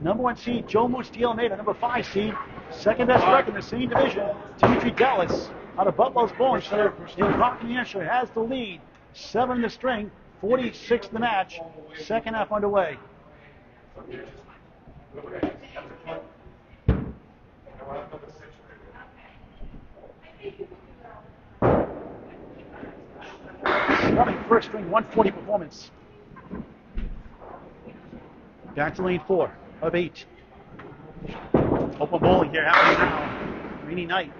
Number 1 seed, Joe Moose DeAlmeida. Number 5 seed, second best record in the same division, Demetrios Dellas out of Buffalo's Bowling Center in Rockland, New Hampshire, has the lead. 7 in the string, 46 in the match. Second half underway. Starting first string, 140 performance. Back to lane 4 of 8. Open bowling here happening now. Rainy night.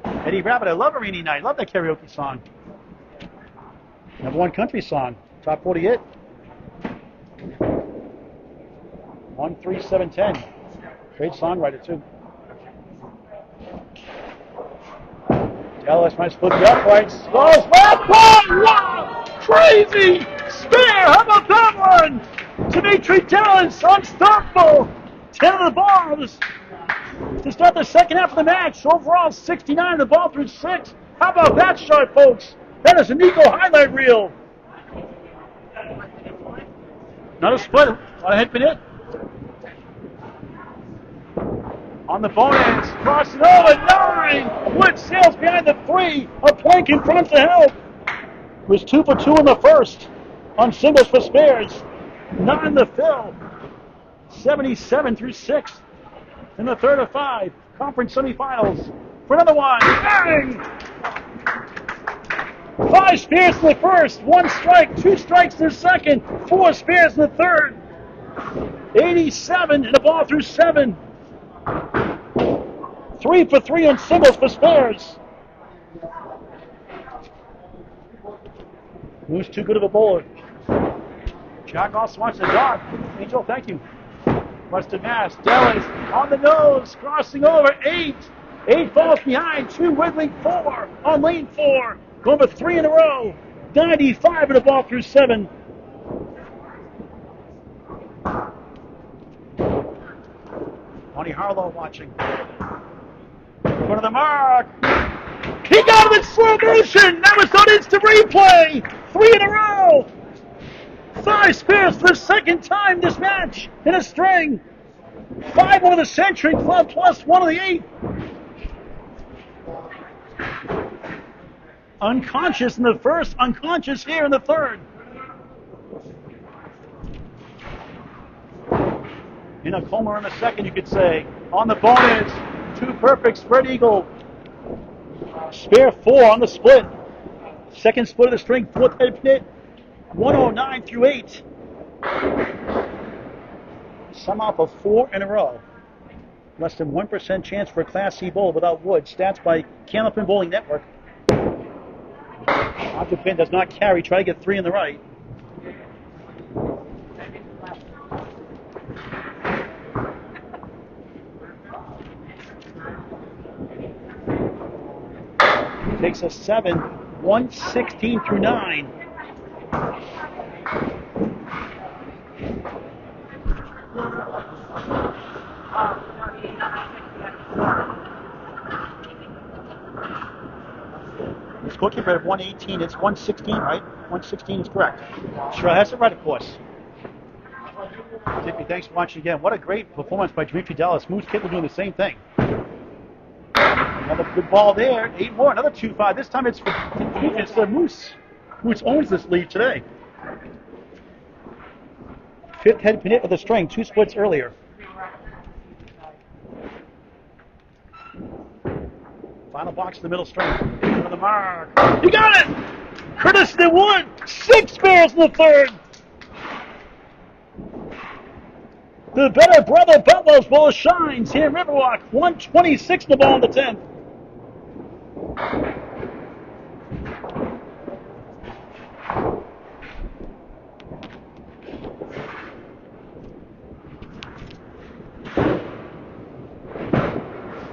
Eddie Rabbit, I love a rainy night. Love that karaoke song. Number 1 country song. Top 40 hit. 13710. Great songwriter too. Dallas might split the uprights. Goes left one! Wow! Crazy! Spare! How about that one? Demetrios Dellas, unstoppable! 10 of the balls to start the second half of the match. Overall, 69 of the ball through 6. How about that shot, folks? That is a Nico highlight reel. Not a split. A lot of head pin hit. On the bonus, crossing over 9. Wood sails behind the 3. A plank in front to help. Was 2 for 2 in the first on singles for spares. 9 the fill. 77 through 6 in the third of 5. Conference semifinals for another one. Bang! 5 spares in the first. 1 strike. 2 strikes in the second. 4 spares in the third. 87 and the ball through 7. 3 for 3 on singles for spares. Who's too good of a bowler? Jack also wants the dog. Angel, thank you. Western Mass. Dellas on the nose, crossing over 8. 8 falls behind. 2 wiggling 4 on lane 4. Going for 3 in a row. 95 in the ball through 7. Tony Harlow watching. In front of the mark. He got it in slow motion. That was on instant replay. 3 in a row. 5 spares for the second time this match in a string. 5 over the Century Club plus 1 of the 8. Unconscious in the first, unconscious here in the third. In a coma in the second, you could say. On the bonus, 2 perfect, spread eagle. Spare 4 on the split. Second split of the string, 4th head pit. 109 through 8. Sum up of 4 in a row. Less than 1% chance for a Class C bowl without wood. Stats by Candlepin Bowling Network. Octopin does not carry. Try to get 3 in the right. Takes a 7, 116 through 9. This goalkeeper at 118, it's 116, right? 116 is correct. Sure has it right, of course. Tippy, thanks for watching again. What a great performance by Demetrios Dellas. Moose Kittle doing the same thing. Another good ball there. 8 more, another 2-5. This time it's Moose. Moose owns this lead today. 5th head pin hit with a string, 2 splits earlier. Final box in the middle string. For the mark. He got it! Curtis the Wood. 6 spares in the third. The better brother Butler's ball shines here in Riverwalk. 126 the ball in the 10th.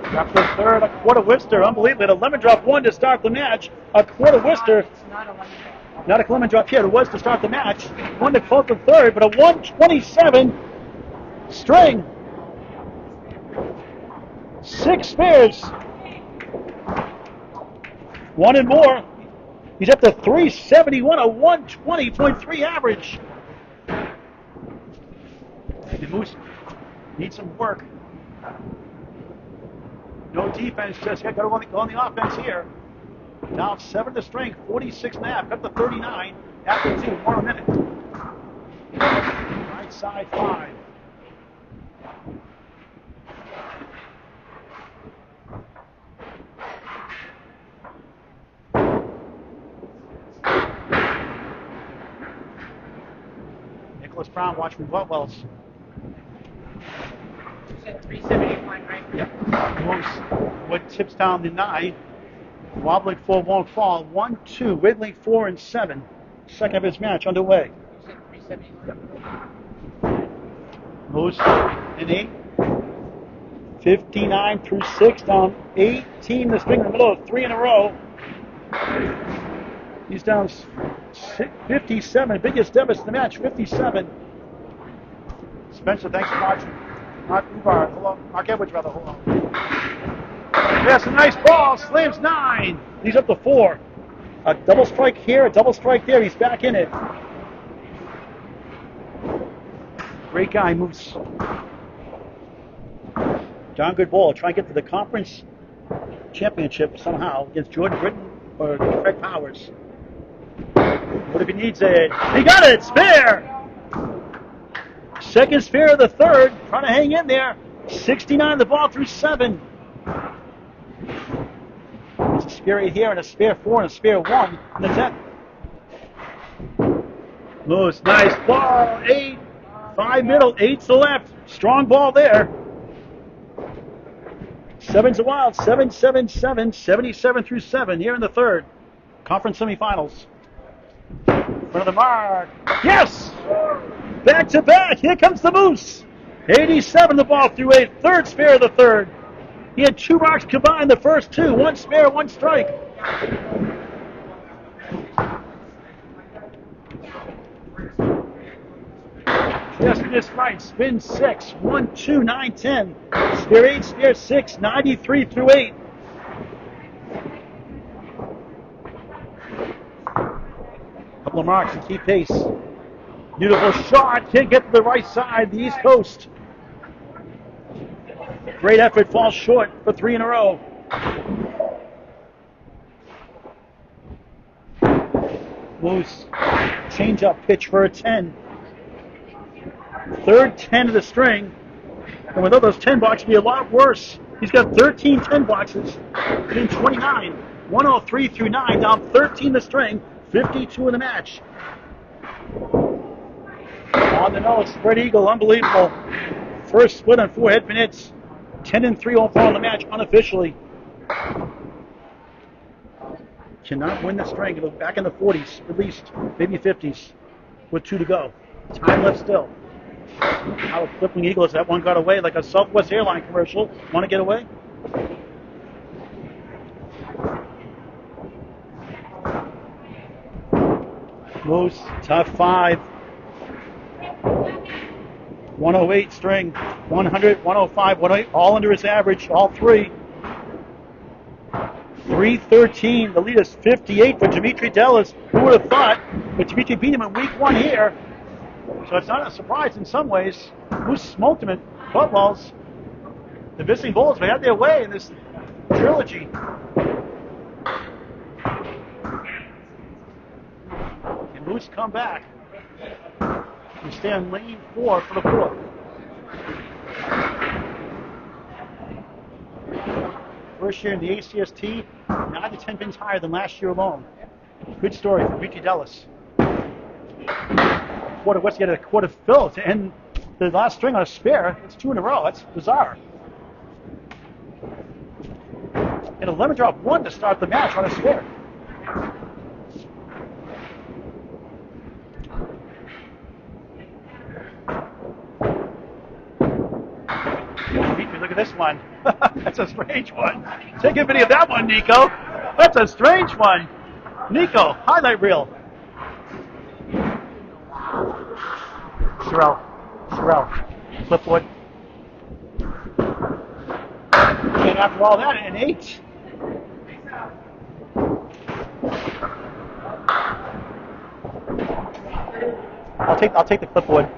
Drop the third, a quarter Worcester. Unbelievable. A lemon drop 1 to start the match. A quarter Worcester. It's not a lemon drop. Not a lemon drop here. It was to start the match. 1 to close the third, but a 127 string. 6 spares. 1 and more. He's up to 371, a 120.3 average. The Moose needs some work. No defense, just got to go on the offense here. Now 7 to string, 46.5, up to 39. After 2, more a minute. Right side 5. Nicholas Brown watching Wells. 371, right? Yep. Moves what tips down the 9. Wobbling 4 won't fall. 1, 2. Ridley 4 and 7. Second of his match underway. You said 371. Yep. Moves in 8. 59 through 6 down 18. The string in the middle of 3 in a row. He's down 57. Biggest deficit in the match. 57. Spencer, thanks for watching. Mark Ubar, hello. Mark Edwards, rather, hold on. Yes, a nice ball. Slams 9. He's up to 4. A double strike here, a double strike there. He's back in it. Great guy. Moves. Darn good ball. Try and get to the conference championship somehow against Jordan Britton or Craig Powers. What if he needs it? He got it. Spare. Second spare of the third. Trying to hang in there. 69 the ball through 7. There's a spare 8 here and a spare 4 and a spare 1 in the 10th. Moose, nice ball. 8. 5 middle, 8 to the left. Strong ball there. 7's a wild. 7, 7, 7. 77 through 7 here in the third. Conference semifinals. Front of the mark. Yes! Back to back. Here comes the Moose. 87 the ball through 8. Third spare of the third. He had 2 marks combined the first 2. 1 spare, 1 strike. Just missed right. Spin 6. 1, 2, 9, 10. Spare 8, spare 6. 93 through 8. Couple of marks to keep pace. Beautiful shot. Can't get to the right side. The East Coast. Great effort. Falls short for 3 in a row. Moose. Change-up pitch for a 10. Third 10 of the string. And without those 10 blocks, it'd be a lot worse. He's got 13 10 boxes in 29. 103 through 9, down 13 the string, 52 in the match. On the nose, spread eagle, unbelievable. First split on 4 head pin hits. 10-3 overall in the match, unofficially. Cannot win the string. It'll back in the 40s, at least, maybe 50s, with 2 to go. Time left still. How flipping eagle is that one got away like a Southwest airline commercial. Want to get away? Moose, tough 5. 108 string, 100, 105, 108, all under his average, all 3. 313, the lead is 58 for Demetrios Dellas. Who would have thought? But Demetrios beat him in week 1 here. So it's not a surprise in some ways. Moose smoked him at Footballs. The visiting Bulls, they had their way in this trilogy. And Moose come back. We stay on lane 4 for the 4th. First year in the ACST, 9 to 10 pins higher than last year alone. Good story for Demetrios Dellas. Quarter West get a quarter fill to end the last string on a spare. It's 2 in a row. That's bizarre. And a lemon drop 1 to start the match on a spare. Look at this one. That's a strange one. Take a video of that one, Nico. That's a strange one. Nico, highlight reel. Sherelle, flipwood. And after all that, an 8. I'll take the flipwood.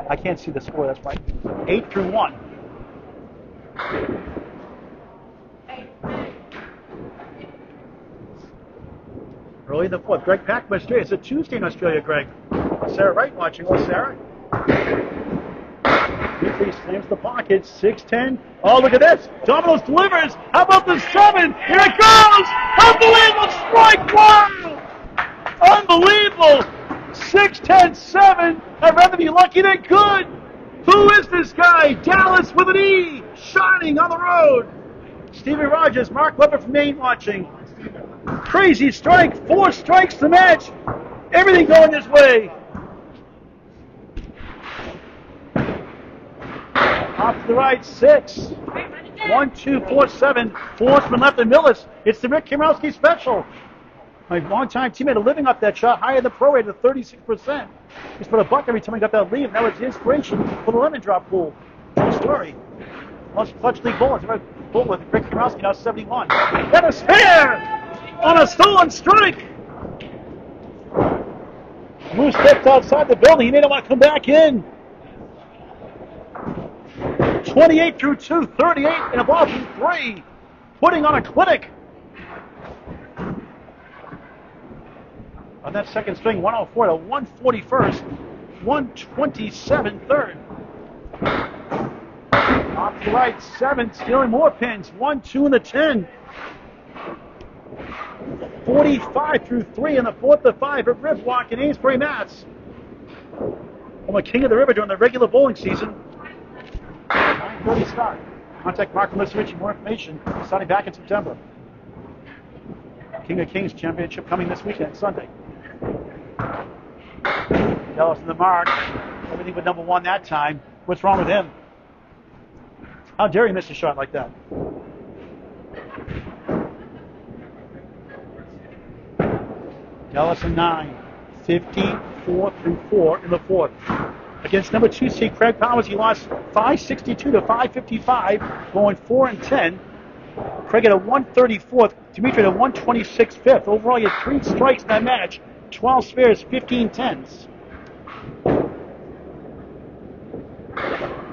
I can't see the score. That's right. 8 through 1. Early in the 4th. Greg Packman, Australia. It's a Tuesday in Australia, Greg. Sarah Wright watching. Oh, Sarah. Weekly slams the pocket. 6-10. Oh, look at this. Domino's delivers. How about the 7? Here it goes. Unbelievable strike. Wow. Unbelievable. 6-10-7. I'd rather be lucky than good. Who is this guy? Dallas with an E. Shining on the road. Stevie Rogers, Mark Weber from Maine watching. Crazy strike. 4 strikes to match. Everything going his way. Off to the right, 6. 1, 2, 4, 7. 4 from left and Millis. It's the Rick Kamrowski special. My longtime teammate living up that shot, higher than pro rate of 36%. He's put a buck every time he got that lead, and that was the inspiration for the lemon drop pool. True story. Most clutch league bowlers. Bull with Rick Kamrowski, now 71. And a spare on a stolen strike. Moose steps outside the building. He may not want to come back in. 28 through 2, 38 and a ball from 3. Putting on a clinic. On that second string, 104 to 141st, 127 third. Off to the right, 7, stealing more pins. 1, 2 in the 10. 45 through 3 in the 4th to 5 at Riverwalk in Amesbury, Mass. I'm a king of the river during the regular bowling season. 9:30 start. Contact Mark and Lisa Ritchie for more information. Starting back in September. King of Kings Championship coming this weekend, Sunday. Dallas in the mark. Everything but number 1 that time. What's wrong with him? How dare he miss a shot like that? Dallas in 9. 15, 4 through 4 in the 4th. Against number 2 seed Craig Powers, he lost 562 to 555, going 4-10. Craig had a 134th, Demetrios had a 126 fifth. Overall, he had 3 strikes in that match, 12 spares, 15 tens.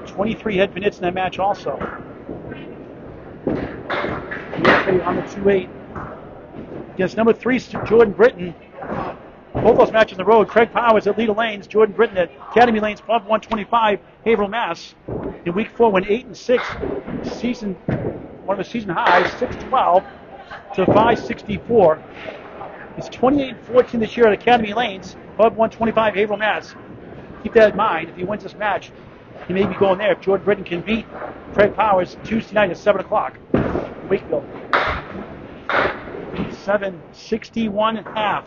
23 head pin hits in that match also. On the 2-8. Against number 3, Jordan Britton. Both those matches on the road, Craig Powers at Leader Lanes, Jordan Britton at Academy Lanes, Club 125, Haverhill, Mass. In week 4, went 8-6, one of the season highs, 612 to 564. It's 28-14 this year at Academy Lanes, Club 125, Haverhill, Mass. Keep that in mind. If he wins this match, he may be going there if Jordan Britton can beat Craig Powers Tuesday night at 7 o'clock in Wakefield. 761.5.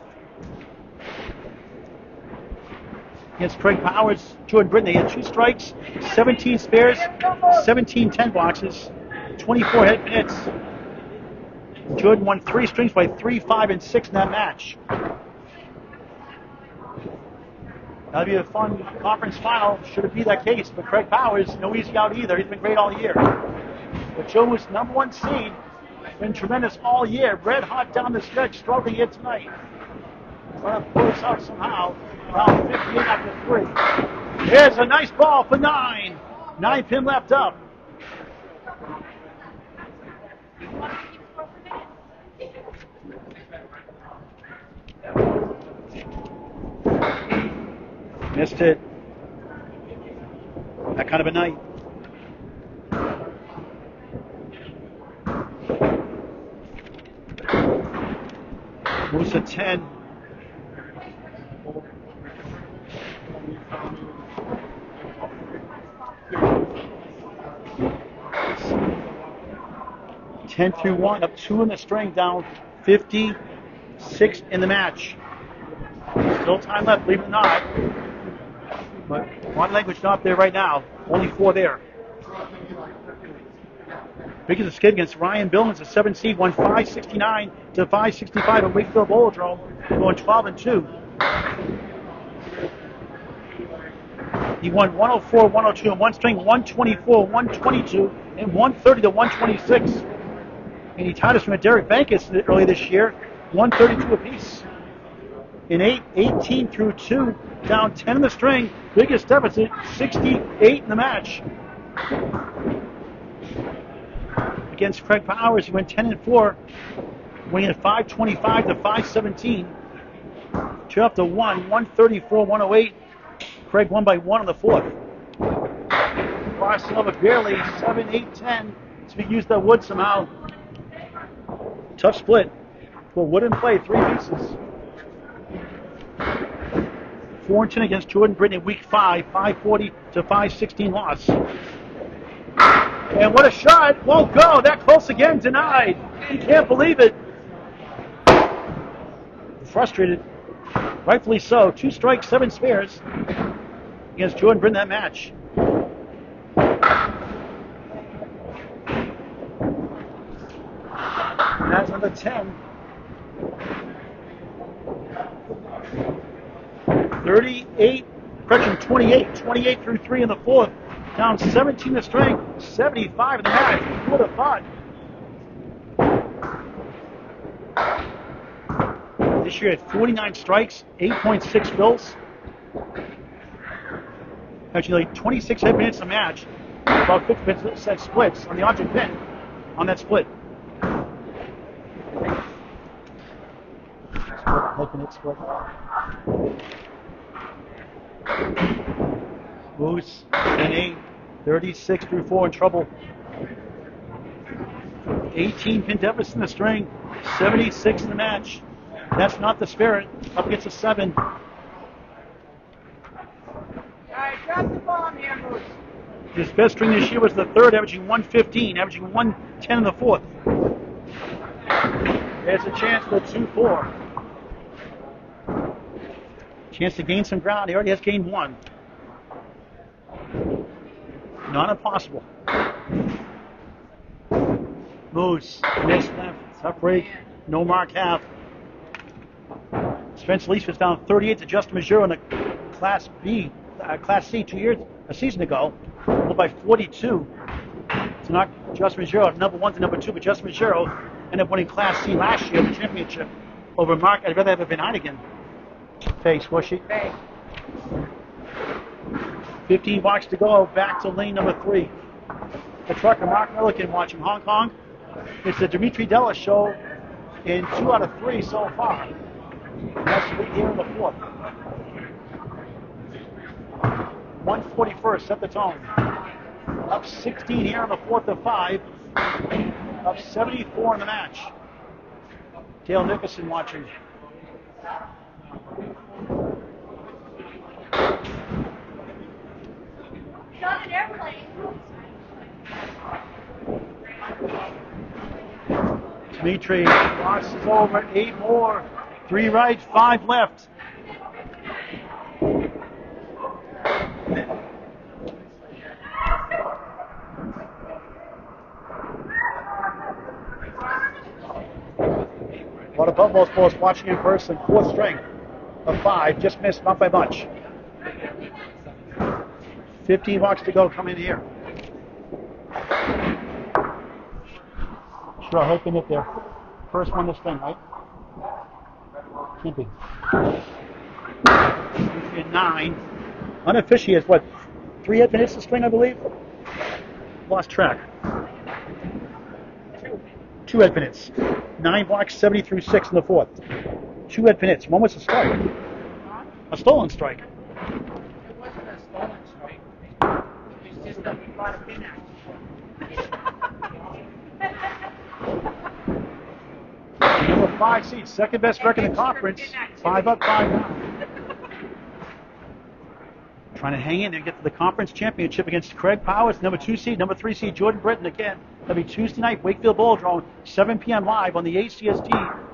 Against Craig Powers, Jordan Britton, they had 2 strikes, 17 spares, 17 10 boxes, 24 head pin hits. Jordan won 3 strings by 3, 5, and 6 in that match. That'll be a fun conference final, should it be that case. But Craig Powers, no easy out either. He's been great all year. But Joe was number 1 seed. Been tremendous all year. Red hot down the stretch, struggling here tonight. Trying to pull this out somehow. Down 58 after 3. Here's a nice ball for 9. 9 pin left up. Missed it. That kind of a night. Moves to 10. Ten through 1, up 2 in the string, down 56 in the match. Still time left, believe it or not. But one language not there right now. Only 4 there. Biggest skid against Ryan Billings, a 7 seed, won 569 to 565 at Wakefield Velodrome, going 12-2. He won 104, 102 in one string, 124, 122, and 130 to 126. And he tied us from a Derek Bankus early this year, 132 apiece. In 18 through 2, down 10 in the string, biggest deficit, 68 in the match. Against Craig Powers, he went 10-4, winning at 525 to 517. 2 up to 1, 134, 108. Craig won by 1 on the 4th. Crossing over barely, 7, 8, 10. So we used that wood somehow. Tough split. But wood in play, 3 pieces. 4-10 against Jordan Britton in week 5, 540 to 516 loss. And what a shot. Won't go. That close again, denied. You can't believe it. Frustrated. Rightfully so. 2 strikes, 7 spares against Jordan Britton that match. And that's number 10. 28 through 3 in the 4th. Down 17 to string, 75 in the match. Who would have thought? This year had 49 strikes, 8.6 bills. Actually, like 26 head minutes a match. About 50% splits on the object pin on that split. Looking at split. Moose and 8, 36 through 4 in trouble. 18 pin deficit in the string, 76 in the match. That's not the spirit. Up against a 7. All right, drop the bomb here, Moose. His best string this year was the 3rd, averaging 115, averaging 110 in the 4th. There's a chance for 2-4. Chance to gain some ground. He already has gained 1. Not impossible. Moose, missed left, tough break, no mark half. Spencer Leach was down 38 to Justin Major in the Class B Class C a season ago, by 42. To knock Justin Ruggiero, number 1 to number 2, but Justin Ruggiero ended up winning Class C last year, the championship, over Mark. I'd rather have it been Heinigen. Face, score sheet. 15 blocks to go, back to lane number 3. The trucker, Mark Milliken, watching Hong Kong. It's the Demetrios Dellas show in 2 out of 3 so far. That's the lead here in the 4th. 141st, set the tone. Up 16 here in the 4th of 5. Up 74 in the match. Dale Nicholson watching. He's on an airplane. Dimitri crosses over, 8 more. 3 right, 5 left. A lot of Buffalo's sports watching in person. 4th string of 5, just missed, not by much. 15 blocks to go, come in here. Sure, I hope they hit there. First one this thing, right? Can't be. 9. Unofficially is what? 3 head minutes this string, I believe? Lost track. 2 head minutes. 9 blocks, 70 through 6 in the 4th. 2 head minutes. One was a strike. A stolen strike. It wasn't a stolen strike. It's just that we bought a pin out. Number 5 seed, second best record in the conference. 5 up, 5 down. Trying to hang in there and get to the conference championship against Craig Powers, number 2 seed, number 3 seed Jordan Britton again. That'll be Tuesday night, Wakefield Bowldrome, 7 p.m. live on the ACST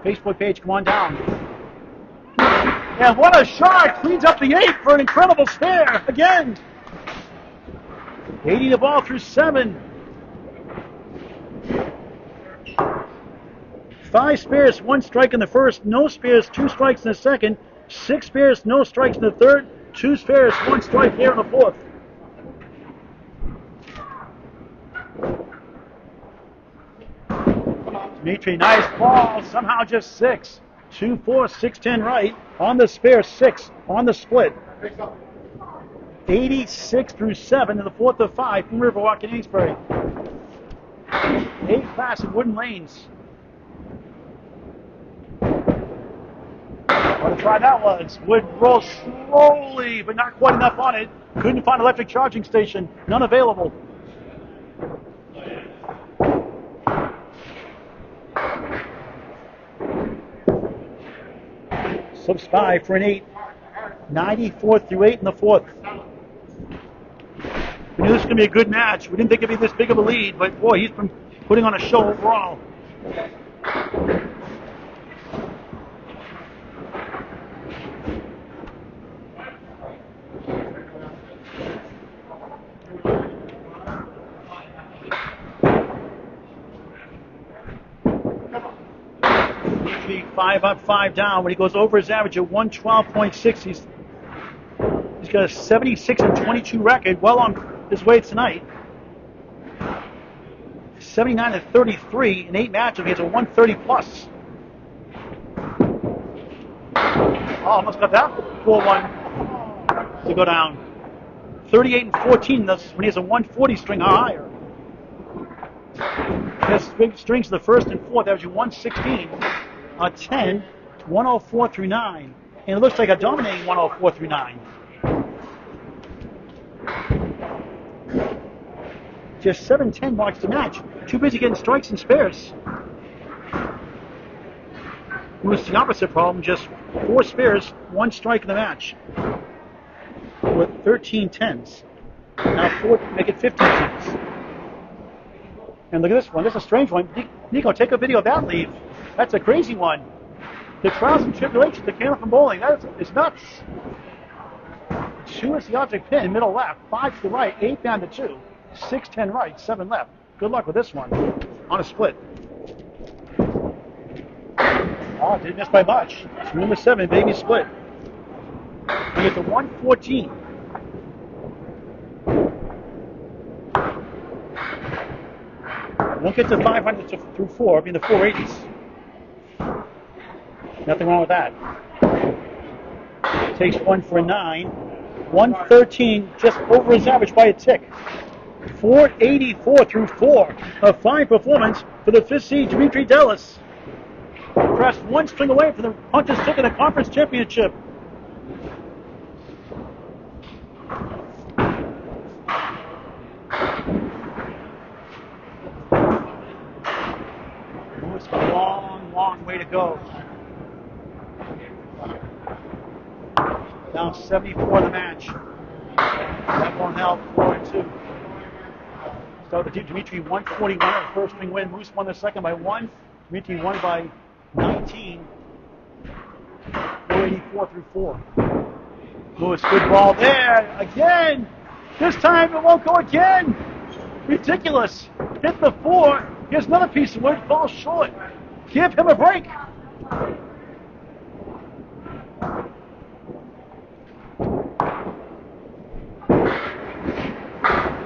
Facebook page. Come on down. And what a shot! Cleans up the 8 for an incredible spare again. 80 the ball through 7. 5 spares, 1 strike in the first, no spares, 2 strikes in the second, 6 spares, no strikes in the third, 2 spares, 1 strike here in the 4th. Dimitri, nice ball, somehow just 6. 2, 4, 6, 10 right, on the spare, 6, on the split. 86 through 7 in the 4th of 5 from Riverwalk in Amesbury. 8 classic wooden lanes. What a try that was. Would roll slowly, but not quite enough on it. Couldn't find an electric charging station. None available. Slips 5 for an 8. 94 through 8 in the 4th. We knew this was going to be a good match. We didn't think it'd be this big of a lead, but boy, he's been putting on a show overall. Dimitri, 5 up, 5 down. When he goes over his average at 112.6, he's got a 76 and 22 record, well on his way tonight. 79 and 33 in 8 matches. He has a 130 plus. Oh, almost got that 4-1 to go down. 38 and 14 when he has a 140 string or higher. He has big strings in the 1st and 4th, averaging 116, 10, 104 through 9. And it looks like a dominating 104 through 9. Just 7-10 marks to match. Too busy getting strikes and spares. It was the opposite problem, just 4 spares, 1 strike in the match. With 13 tens. Now 4 make it 15 tens. And look at this one. This is a strange one. Nico, take a video of that leave. That's a crazy one. The trials and tribulations that came up from bowling. That is nuts. 2 is the object pin, middle left. 5 to the right, 8 down to 2. 6, 10 right, 7 left. Good luck with this one on a split. Oh, didn't miss by much. It's number 7, baby split. We get to 114. Won't get to 500 through 4, being the 480s. Nothing wrong with that. Takes 1 for a 9. 113, just over his average by a tick. 484 through 4. A fine performance for the 5th seed, Demetrios Dellas. Pressed one string away from the puncher's ticket of the conference championship. It's a long, long way to go. Down 74 in the match. That won't help. 4-2. Start with Demetrios 141 the first string win. Moose won the second by 1. Demetrios won by 19. 484 through 4. Moose, good ball there. Again. This time it won't go again. Ridiculous. Hit the 4. Here's another piece of wood. Falls short. Give him a break.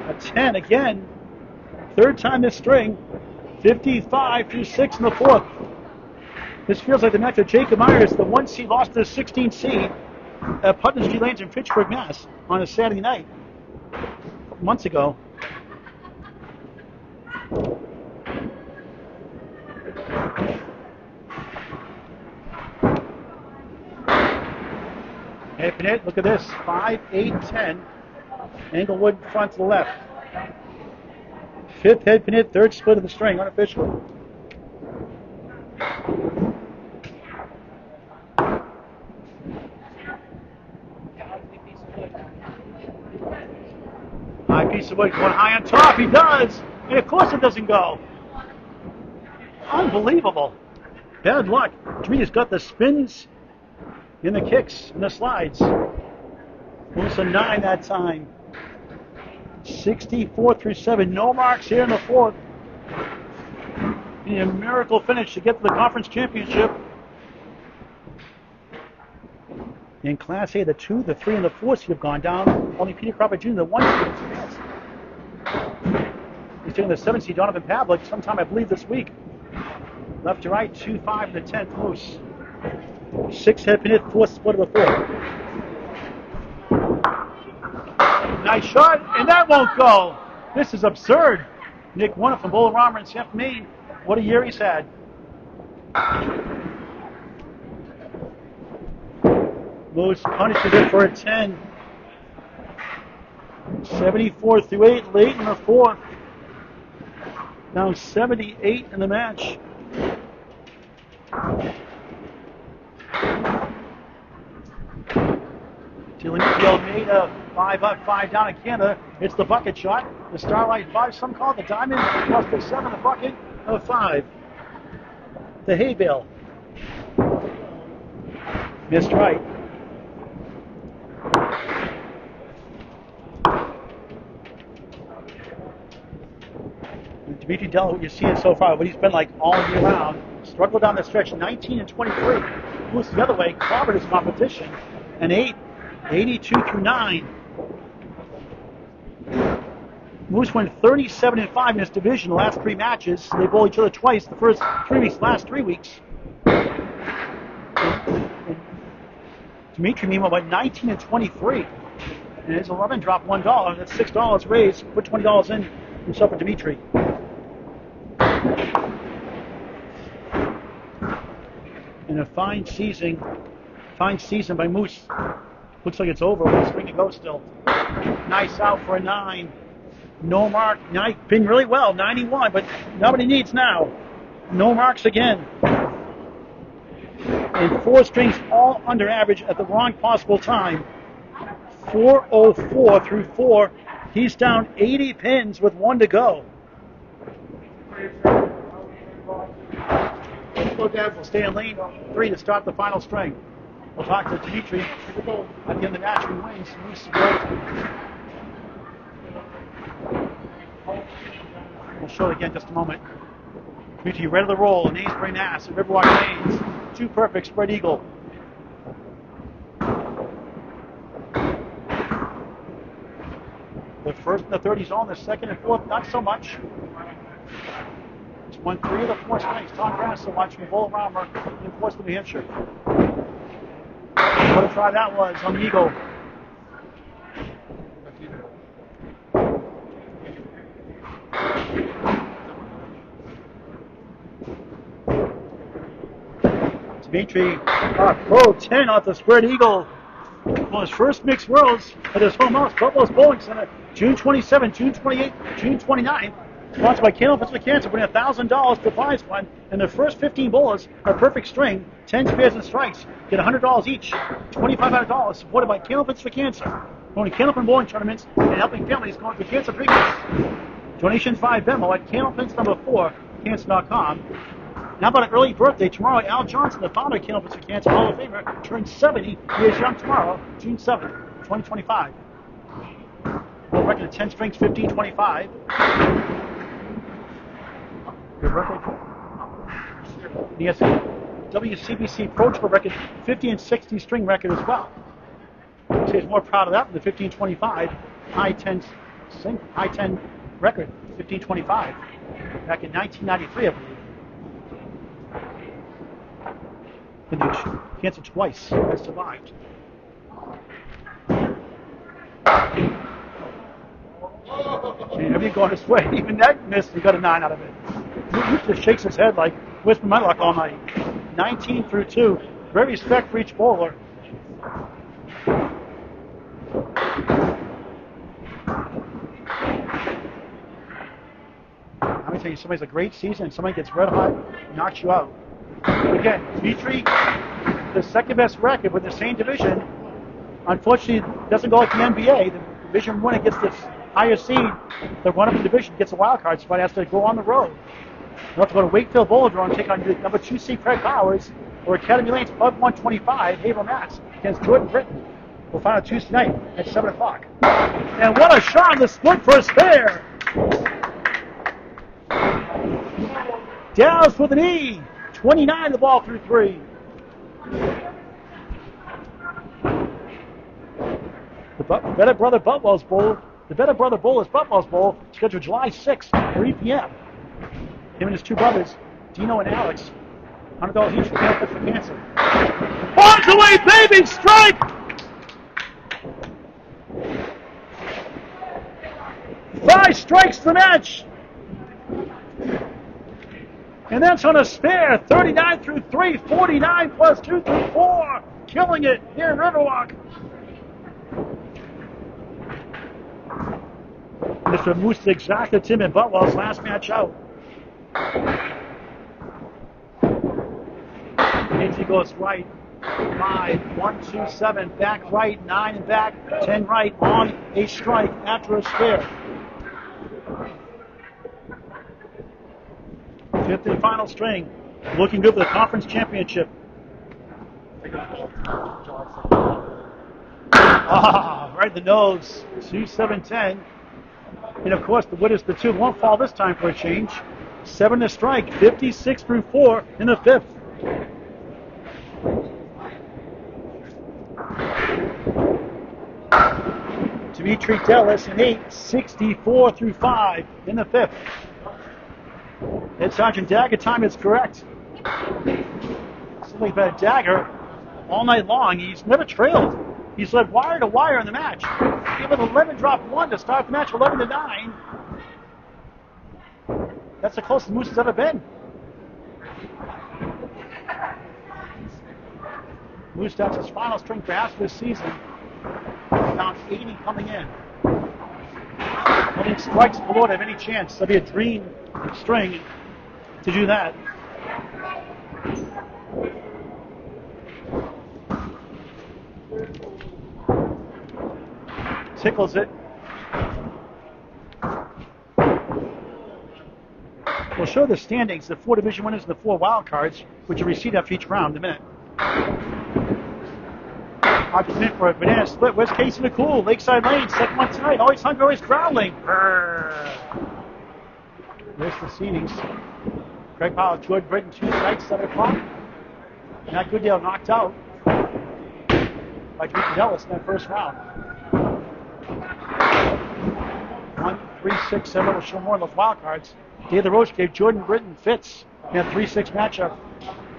A 10 again. Third time this string. 55 through 6 in the 4th. This feels like the match of Jacob Myers. The 1 seed lost to the 16 seed at Putnam Street Lanes in Fitchburg, Mass. on a Saturday night. Months ago. Hey, Panett, look at this. 5, 8, 10. Englewood front to the left. 5th head Panett, 3rd split of the string, unofficially. High piece of wood going high on top. He does. And of course it doesn't go. Unbelievable. Bad luck. Demetrios got the spins in the kicks and the slides. Moves a 9 that time. 64 through 7. No marks here in the 4th. A miracle finish to get to the conference championship. In Class A, the 2, the 3, and the 4 seed have gone down. Only Peter Crawford Jr., the 1 seed, has advanced. He's taking the 7 seed, Donovan Pavlik, sometime I believe this week. Left to right, 2, 5, and the 10th Moose. 6 head Panett, 4th split of the 4th. Nice shot, and that won't go. This is absurd. Nick won it from Bolorama and South Maine. What a year he's had. Moose punishes it for a 10. 74 through 8, late in the 4th. Now 78 in the match. DeAlmeida, 5 up, 5 down in Canada. It's the bucket shot. The Starlight 5, some call it the Diamond. Plus the 7, the bucket of 5. The hay bale. Missed right. Demetrios Dellas, what you're seeing so far, what he's been like all year round. Struggled down the stretch, 19 and 23. Moves the other way, clobbered his competition. An 8, 82 through 9. Moose went 37 and 5 in this division the last 3 matches. They bowled each other twice the first 3 weeks, last 3 weeks. Demetrios, meanwhile, went 19 and 23. And his 11 dropped $1. That's $6 raised. Put $20 in himself for Demetrios. And a fine season by Moose. Looks like it's over. One string to go still. Nice out for a 9. No mark. Been really well, 91, but nobody needs now. No marks again. And 4 strings all under average at the wrong possible time. 404 through 4. He's down 80 pins with 1 to go. We'll stay in lane 3 to start the final string. We'll talk to Demetrios at the end of the match who wins. We'll show it again in just a moment. Demetrios ready to roll in Amesbury, Mass. at Riverwalk Lanes. 2 perfect spread eagle. The first and the third he's on. The second and fourth not so much. Won 3 of the 4 strings. Tom Grasso watching him bowl around in Portsmouth, New Hampshire. What a try that was on the Eagle. Dimitri, pro 10 off the spread Eagle. On his first Mixed Worlds at his home house, Buffalo's Bowling Center, June 27, June 28, June 29. Sponsored by Candlepin Cancer, winning $1,000 to prize fund. And the first 15 bowlers are perfect string, 10 spares and strikes, get $100 each, $2,500, supported by Candlepin for Cancer, going to Candlepin bowling tournaments and helping families going through cancer treatments. Donations via Venmo at Candlepin's number 4, cancer.com. How about an early birthday tomorrow? Al Johnson, the founder of Candlepin for Cancer Hall of Famer, turns 70 years young tomorrow, June 7th, 2025. World record of 10 strings, 1525. Good birthday. He has a WCBC Pro Tour record, 50 and 60 string record as well. So he's more proud of that than the 1525 high 10 record, 1525, back in 1993, I believe. Been through cancer twice, has survived. And everything going his way. Even that missed, he got a 9 out of it. He just shakes his head like, where's my luck all night? 19 through 2. Very respect for each bowler. Let me tell you, somebody's a great season and somebody gets red hot, knocks you out. Again, Dimitri, the second best record with the same division. Unfortunately, it doesn't go like the NBA. The division winner gets this higher seed. The one up in the division gets a wild card spot, has to go on the road. They'll have to go to Wakefield Boulder and take on the number 2 seed Craig Powers or Academy Lanes Club 125, Haverhill, Mass. against Jordan Britton. We'll find out Tuesday night at 7 o'clock. And what a shot on the split for a spare! Dallas with an E. 29 the ball through 3. The Better Brother Buffalo's Bowl. The Better Brother Bowl is Buffalo's Bowl, scheduled July 6th, 3 p.m. Him and his two brothers, Dino and Alex, $100 each for cancer. Arms away, baby! Strike! Five strikes the match. And that's on a spare, 39 through 3, 49 plus 2 through 4. Killing it here in Riverwalk. Mr. Moose exacted Tim and Butwell's last match out. Lindsay goes right, 5, 1, 2, 7, back right, 9 and back, 10 right, on a strike after a spare. Fifth and final string, looking good for the conference championship. Right in the nose, 2-7-10. And of course, the winners, the two won't fall this time for a change. 7 to strike, 56 through 4 in the fifth. Demetrios Dellas an 8, 64 through 5 in the fifth. Head Sergeant Dagger time is correct. Something about Dagger all night long. He's never trailed. He's led wire to wire in the match. Give it 11 drop 1 to start the match, 11 to 9. That's the closest Moose has ever been. Moose starts his final string perhaps this season. Down 80 coming in. Only strikes below to have any chance. That'd be a dream string to do that. Tickles it. We'll show the standings, the 4 division winners and the 4 wild cards, which are received after each round in a minute. Hard to commit for a banana split. Where's Casey McCool? Lakeside Lane, second one tonight. Always hungry, always growling. There's the seedings. Craig Powell, Jordan Britton, Tuesday night, 7 o'clock. Matt Goodale knocked out by Demetrios Dellas in that first round. 1, 3, 6, 7. We'll show more of those wild cards. Dave LaRoche gave Jordan Britton fits in a 3-6 matchup.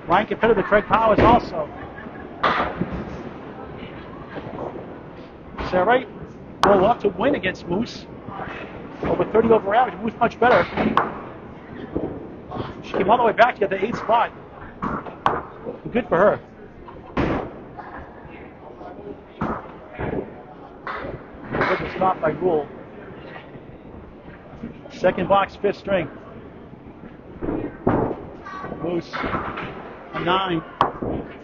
Ryan competitive to Craig Powers also. Sarah Wright will have to win against Moose. Over 30 over average. Moose much better. She came all the way back to get the 8th spot. Good for her. Good stop by Gould. Second box, 5th string. Moose, a 9.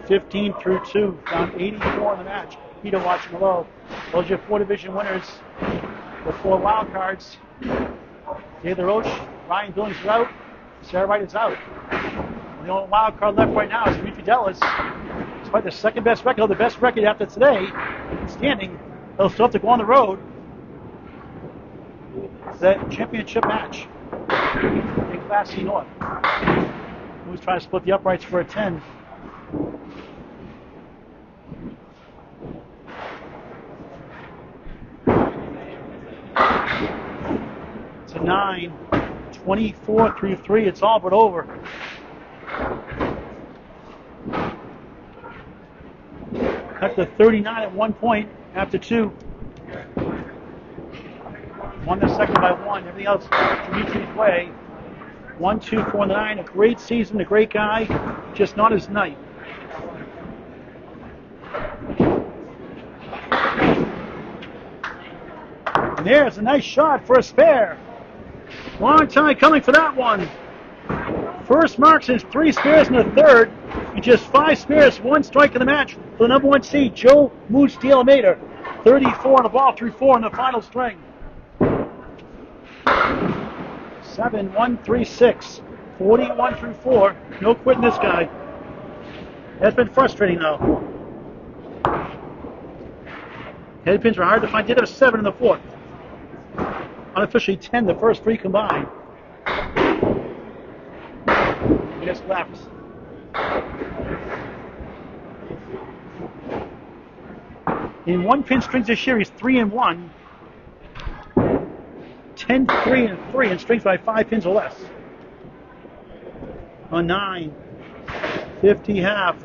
15 through 2. Down 84 in the match. Peter watching below. Those are your 4 division winners. The 4 wild cards. Dave LaRoche, Ryan Billings is out. Sarah Wright is out. The only wild card left right now is Demetrios Dellas. Despite the second best record, the best record after today, standing, they'll still have to go on the road. That championship match in Class C North. Who's trying to split the uprights for a 10. It's a 9. 24 through 3. It's all but over. Cut to 39 at one point after 2. Won the second by 1. Everything else Dimitri's way. 1, 2, 4, 9. A great season, a great guy, just not his night. And there's a nice shot for a spare. Long time coming for that one. First mark since 3 spares in the third. And just 5 spares, 1 strike in the match for the number 1 seed, Joe Moose DeAlmeida. 34 on the ball through 4 in the final string. 7, 1, 3, 6. 41 through 4. No quitting this guy. That's been frustrating though. Head pins were hard to find. Did have a 7 in the 4th. Unofficially 10 the first 3 combined. Just left. In 1 pin strings this year, he's 3-1. 10, 3, and 3 in strings by 5 pins or less. A 9. 50 half.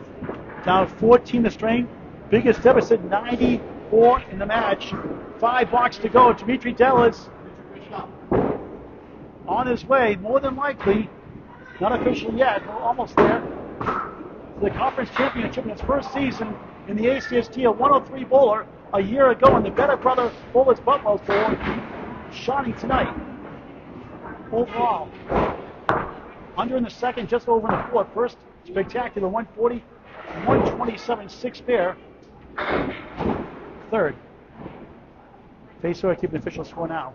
Down 14 the string. Biggest deficit, 94 in the match. 5 blocks to go. Demetrios Dellas on his way, more than likely. Not official yet, but almost there. The conference championship in his first season in the ACST, a 103 bowler a year ago in the Better Brother Bowlers Buffaloes Bowl, shining tonight. Overall, under in the second, just over in the fourth. First, spectacular 140, 127, 6 pair. Third, Facer keeping the official score now.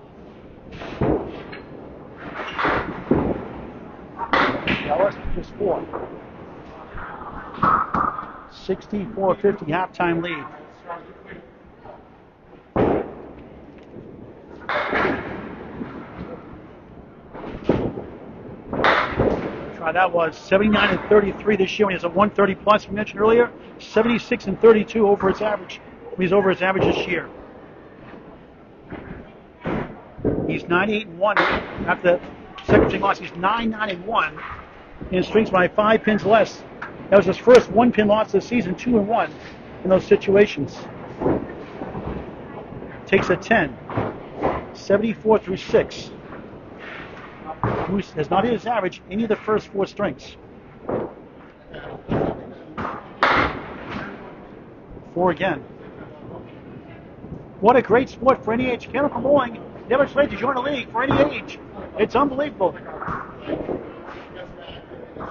Dallas just 4. 64-50 halftime lead. Try that was 79-33 this year when he has a 130 plus we mentioned earlier. 76-32 over his average. He's over his average this year. He's 98-1 after the second string loss. He's 9-9-1 in strings by 5 pins less. That was his first 1 pin loss this season, 2-1 in those situations. Takes a 10. 74 through 6. Moose has not hit his average any of the first 4 strings. 4 again. What a great sport for any age. Candlepin bowling never played to join a league for any age. It's unbelievable.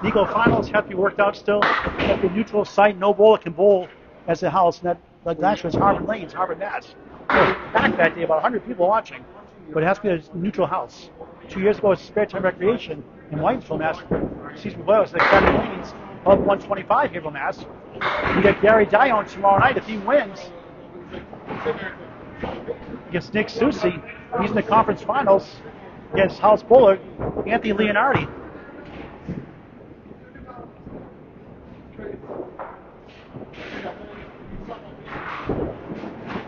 Legal finals have to be worked out still. At the neutral site, no bowler can bowl as a house. And that last was Harvard Lanes, Harvard Mass. Back that day, about 100 people watching. But it has to be a neutral house. 2 years ago, it was Spare Time Recreation in Whitensville, Mass. Season below, it's the Academy Lanes of 125 here from Mass. We get Gary Dion tomorrow night. If he wins against Nick Susi, he's in the conference finals against house bowler Anthony Leonardi.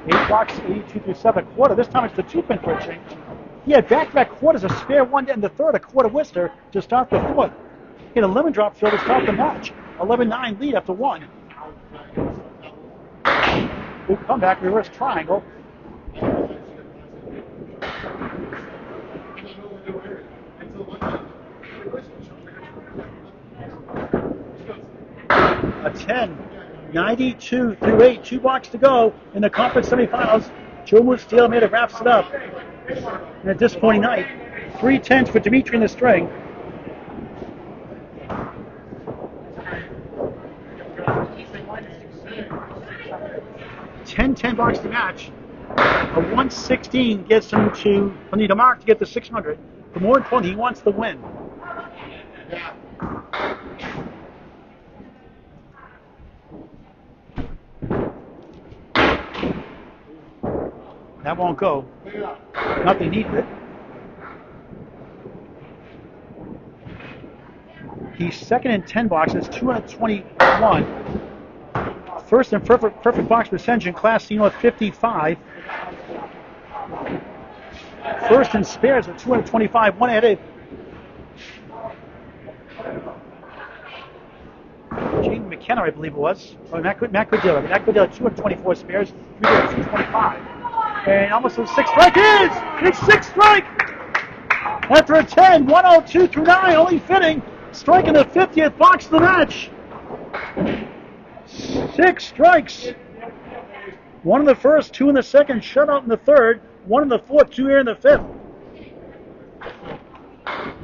Eight blocks, 82 through 7 quarter. This time it's the 2 pin for a change. He had back-to-back quarters, a spare one in the third, a quarter Worcester to start the fourth. He had a lemon drop fill to start the match. 11-9 lead after one. Good comeback, reverse triangle. A 10, 92 through 8, 2 blocks to go in the conference semifinals. Joe DeAlmeida wraps it up. And a disappointing night. 3 10s for Dimitri in the string. 10-10 blocks to match. A 116 gets him to need a mark to get to 600. But more importantly, he wants the win. That won't go. Nothing needed it. He's second in 10 boxes, 221. First in perfect box percentage in Class C North, 55. First in spares at 225, one ahead of Gene McKenna, I believe it was. Or Matt Goodell. Matt Goodell, 224 spares, 225. And almost a sixth strike is! It's sixth strike! After a 10, 102 through 9, only fitting. Striking the 50th box of the match. 6 strikes. 1 in the first, 2 in the second, shutout in the third, 1 in the fourth, 2 here in the fifth.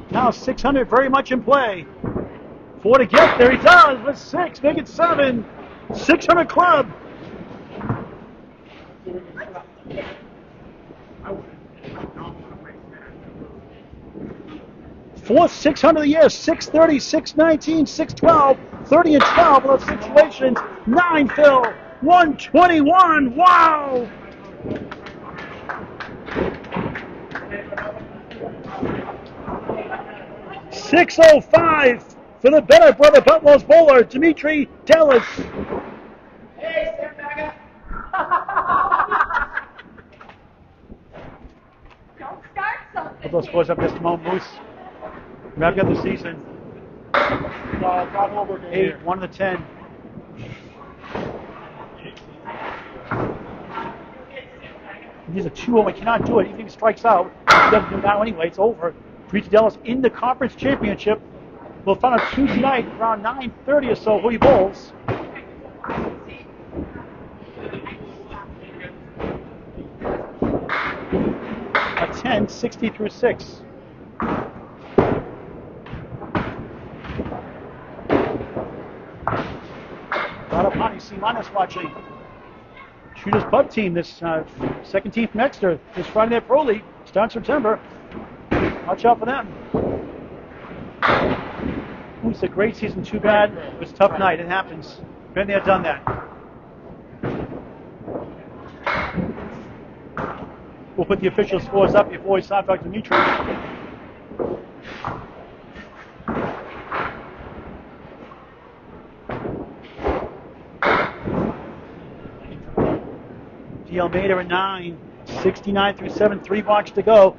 Now 600 very much in play. 4 to get there, he does with 6, make it 7. 600 club. Fourth 600 of the year, 630, 619, 612, 30 and 12 in those situations. 9 fill, 121, wow! $605 for the better brother Butler's bowler, Demetrios Dellas. Hey, stand back up. Don't start something. Put those scores up just a moment, Moose. Wrap up the season. 8, 1 to 10. He's a 2-0. He cannot do it. Even if he strikes out, he doesn't do it now anyway. It's over. Demetrios Dellas in the conference championship. We'll find out Tuesday night around 9:30 or so who he bowls. A 10, 60 through 6. C- watching. Shooters Pub team, this second team from Exeter, this Friday Night Pro League, starts September. Watch out for them. It's a great season, too bad. It was a tough night, it happens. Been there, done that. We'll put the official scores up before we start talking to Dimitri. DeAlmeida at 9, 69 through 7, 3 blocks to go.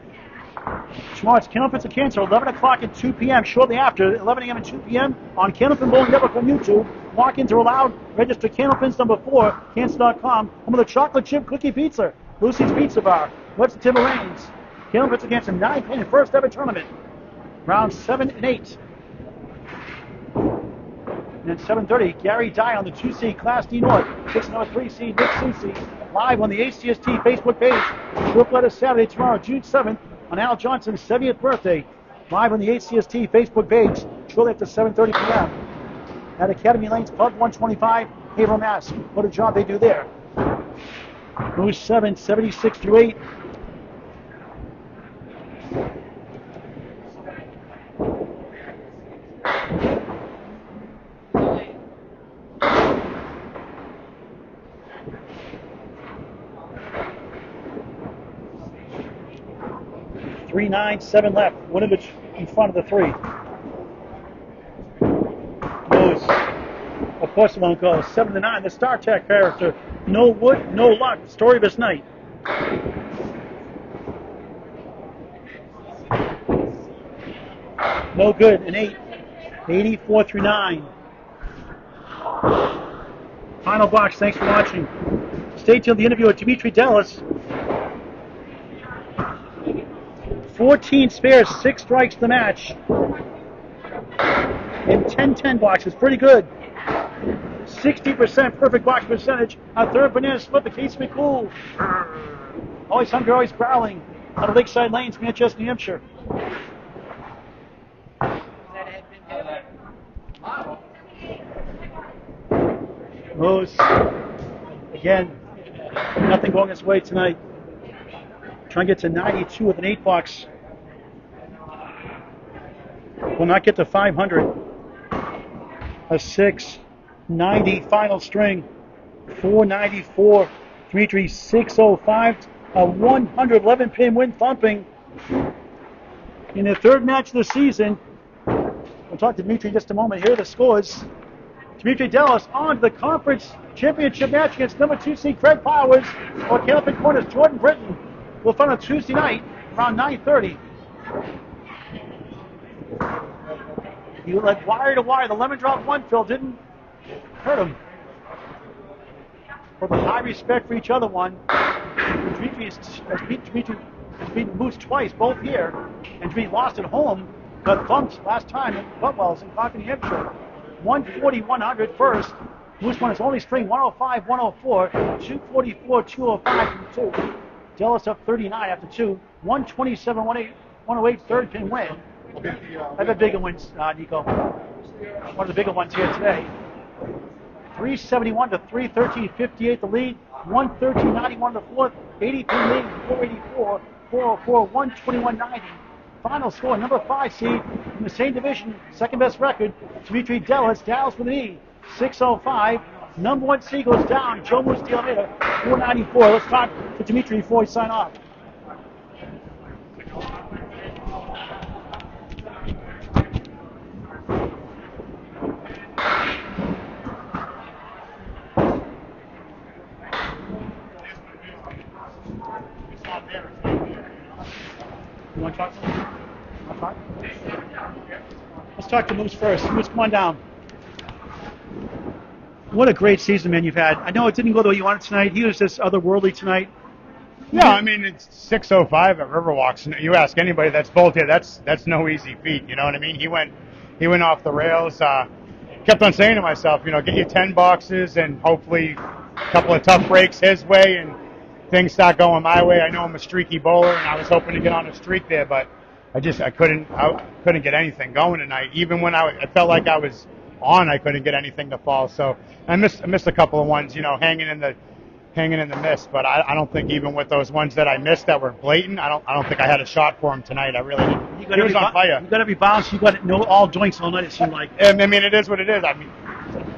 Tomorrow it's Candlepins and Cancer, 11 o'clock and 2 p.m. Shortly after, 11 a.m. and 2 p.m. on Candlepin Bowling Network on YouTube. Walk-ins are allowed. Register Candlepins number 4, cancer.com. Home of the chocolate chip cookie pizza, Lucy's Pizza Bar, Webster Timber Lanes. Candlepins and Cancer, 9th and first ever tournament. Rounds 7 and 8. And then 7:30, Gary Dye on the 2C Class D North. 6 and 3C, Nick Cici. Live on the ACST Facebook page. Triple letter Saturday tomorrow, June 7th, on Al Johnson's 70th birthday. Live on the ACST Facebook page, shortly after 7:30 p.m. At Academy Lanes Pub 125, Haverhill, Mass. What a job they do there. Moose 7, 76 through 8. Three, 9, 7 left. Winovich in front of the 3. Moose. Of course it won't go. 7 to 9. The Star Trek character. No wood, no luck. Story of his night. No good. An 8. 84 through 9. Final box. Thanks for watching. Stay tuned. The interview with Demetrios Dellas. 14 spares, 6 strikes the match. And 10-10 boxes. Pretty good. 60% perfect box percentage. A third banana split. The case be cool. Always hungry, always growling. Out of Lakeside Lanes, Manchester, New Hampshire. Moose. Again, nothing going his way tonight. Trying to get to 92 with an 8 box. Will not get to 500. A 690 final string. 494. Demetrios 605. A 111 pin win thumping. In the third match of the season. We'll talk to Demetrios in just a moment. Here are the scores. Demetrios Dellas on to the conference championship match against number 2 seed Craig Powers, or Candlepin Corners Jordan Britton. We'll find on Tuesday night around 9:30. You led wire to wire. The lemon drop one, Phil, didn't hurt him. For the high respect for each other one. Demetrios has beaten Moose twice, both here. And Demetrios lost at home, got thumped last time at Butwell's in Concord, New Hampshire. 140-100 first. Moose won his only string, 105-104, 244-205 from 2. Dellas up 39 after 2, 127-108 third pin win. I've had bigger wins, Nico. One of the bigger ones here today. 371 to 313-58 the lead, 113-91 the fourth, 80 pin lead, 484, 404, 121-90. Final score, number 5 seed in the same division, second best record, Demetrios Dellas, Dallas with an E, 605. Number 1 seed goes down, Joe Moose DeAlmeida, 494. Let's talk to Demetrios before we sign off. You want to talk to him? Let's talk to Moose first. Moose, come on down. What a great season, man, you've had. I know it didn't go the way you wanted tonight. He was just otherworldly tonight. Yeah, I mean, it's 6:05 at Riverwalk. You ask anybody that's bowled here, that's no easy feat. You know what I mean? He went off the rails. Kept on saying to myself, get you 10 boxes and hopefully a couple of tough breaks his way and things start going my way. I know I'm a streaky bowler, and I was hoping to get on a streak there, but I couldn't get anything going tonight. Even when I felt like I was on, I couldn't get anything to fall. So I missed a couple of ones, hanging in the mist. But I don't think even with those ones that I missed that were blatant, I don't think I had a shot for him tonight. I really didn't. He was on fire. You got every bounce. You got all doinks all night. It seemed like. I mean, it is what it is. I mean,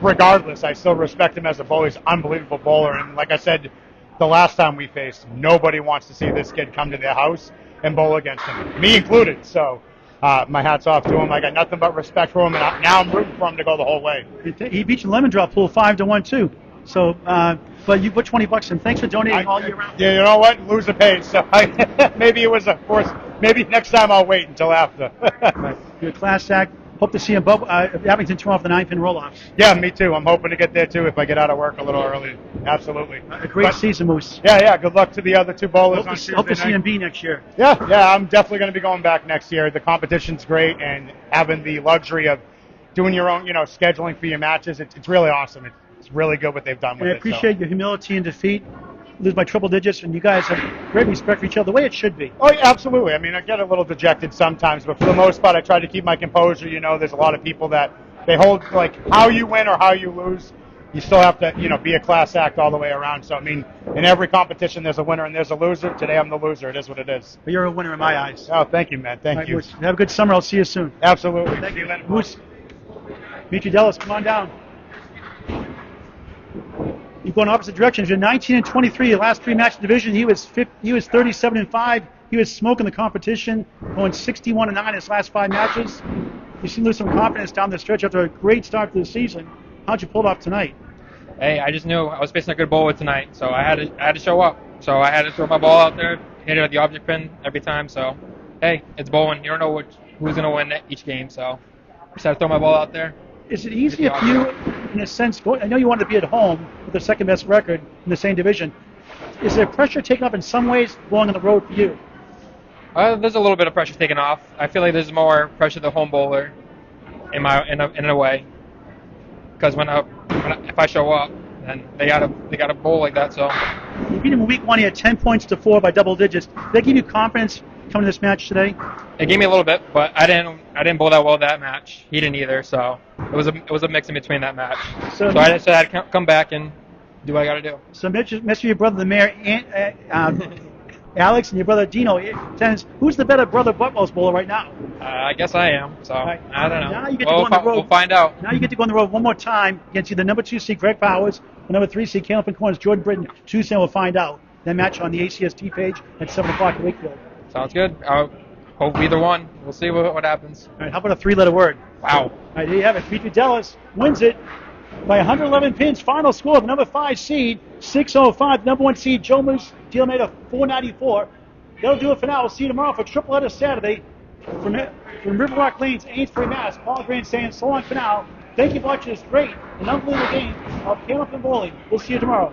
regardless, I still respect him as a bowler. He's an unbelievable bowler, and like I said, the last time we faced, nobody wants to see this kid come to their house and bowl against him, me included. So my hat's off to him. I got nothing but respect for him, and now I'm rooting for him to go the whole way. He beat you in lemon drop pool 5-1 too. So, but you put $20 in. Thanks for donating all year round. Yeah, you know what? Loser pays. So maybe it was a force. Maybe next time I'll wait until after. Right. You're a class act. Hope to see you in Abington tomorrow for the 9-pin roll-offs. Yeah, me too. I'm hoping to get there too if I get out of work a little early. Absolutely. A great season, Moose. Yeah. Good luck to the other two bowlers on Tuesday night. Hope to see you in B next year. Yeah. I'm definitely going to be going back next year. The competition's great, and having the luxury of doing your own, scheduling for your matches, it's really awesome. It's really good what they've done with it. I appreciate your humility in defeat. Lose by triple digits, and you guys have great respect for each other, the way it should be. Oh, yeah, absolutely. I mean, I get a little dejected sometimes, but for the most part, I try to keep my composure. There's a lot of people that they hold, like, how you win or how you lose, you still have to, be a class act all the way around. So, I mean, in every competition, there's a winner and there's a loser. Today, I'm the loser. It is what it is. But you're a winner in my eyes. Oh, thank you, man. Thank you. Moose, have a good summer. I'll see you soon. Absolutely. Thank you. Moose, Demetrios Dellas, come on down. You go in opposite directions. You're 19-23. Your last 3 match division. He was 37-5. He was smoking the competition, going 61-9 his last 5 matches. You seem to lose some confidence down the stretch after a great start to the season. How'd you pull it off tonight? Hey, I just knew I was facing a good bowler tonight, so I had to show up. So I had to throw my ball out there, hit it at the object pin every time. So hey, it's bowling. You don't know who's going to win each game, so just have to throw my ball out there. Is it easy if you, in a sense, I know you wanted to be at home with the second best record in the same division. Is there pressure taken up in some ways going on the road for you? There's a little bit of pressure taken off. I feel like there's more pressure to the home bowler in a way, because if I show up, then they gotta bowl like that. So You beat him in week 1. He had 10 points to 4 by double digits. Did that give you confidence coming to this match today? it gave me a little bit, but I didn't bowl that well that match. He didn't either, so it was a mix in between that match. So I had to come back and do what I got to do. So Mr. Your brother, the mayor, Alex, and your brother Dino, who's the better brother buttballs bowler right now? I guess I am. So Right. I don't know. Now you get to go on the road. We'll find out. Now you get to go on the road one more time against either number 2 seed Greg Powers or number 3 seed Caleb Corners Jordan Britton. Tuesday we'll find out. That match on the ACST page at 7 o'clock in Wakefield. Sounds good. I'll hope either one. We'll see what happens. All right, how about a 3-letter word? Wow. All right, there you have it. Demetrios Dellas wins it by 111 pins. Final score of number 5 seed 605. Number 1 seed Joe Moose DeAlmeida 494. That'll do it for now. We'll see you tomorrow for Triple Header Saturday from Riverwalk Lanes, Amesbury, Mass. Paul Grant saying so long for now. Thank you for watching this great and unbelievable game of Hamilton Bowling. We'll see you tomorrow.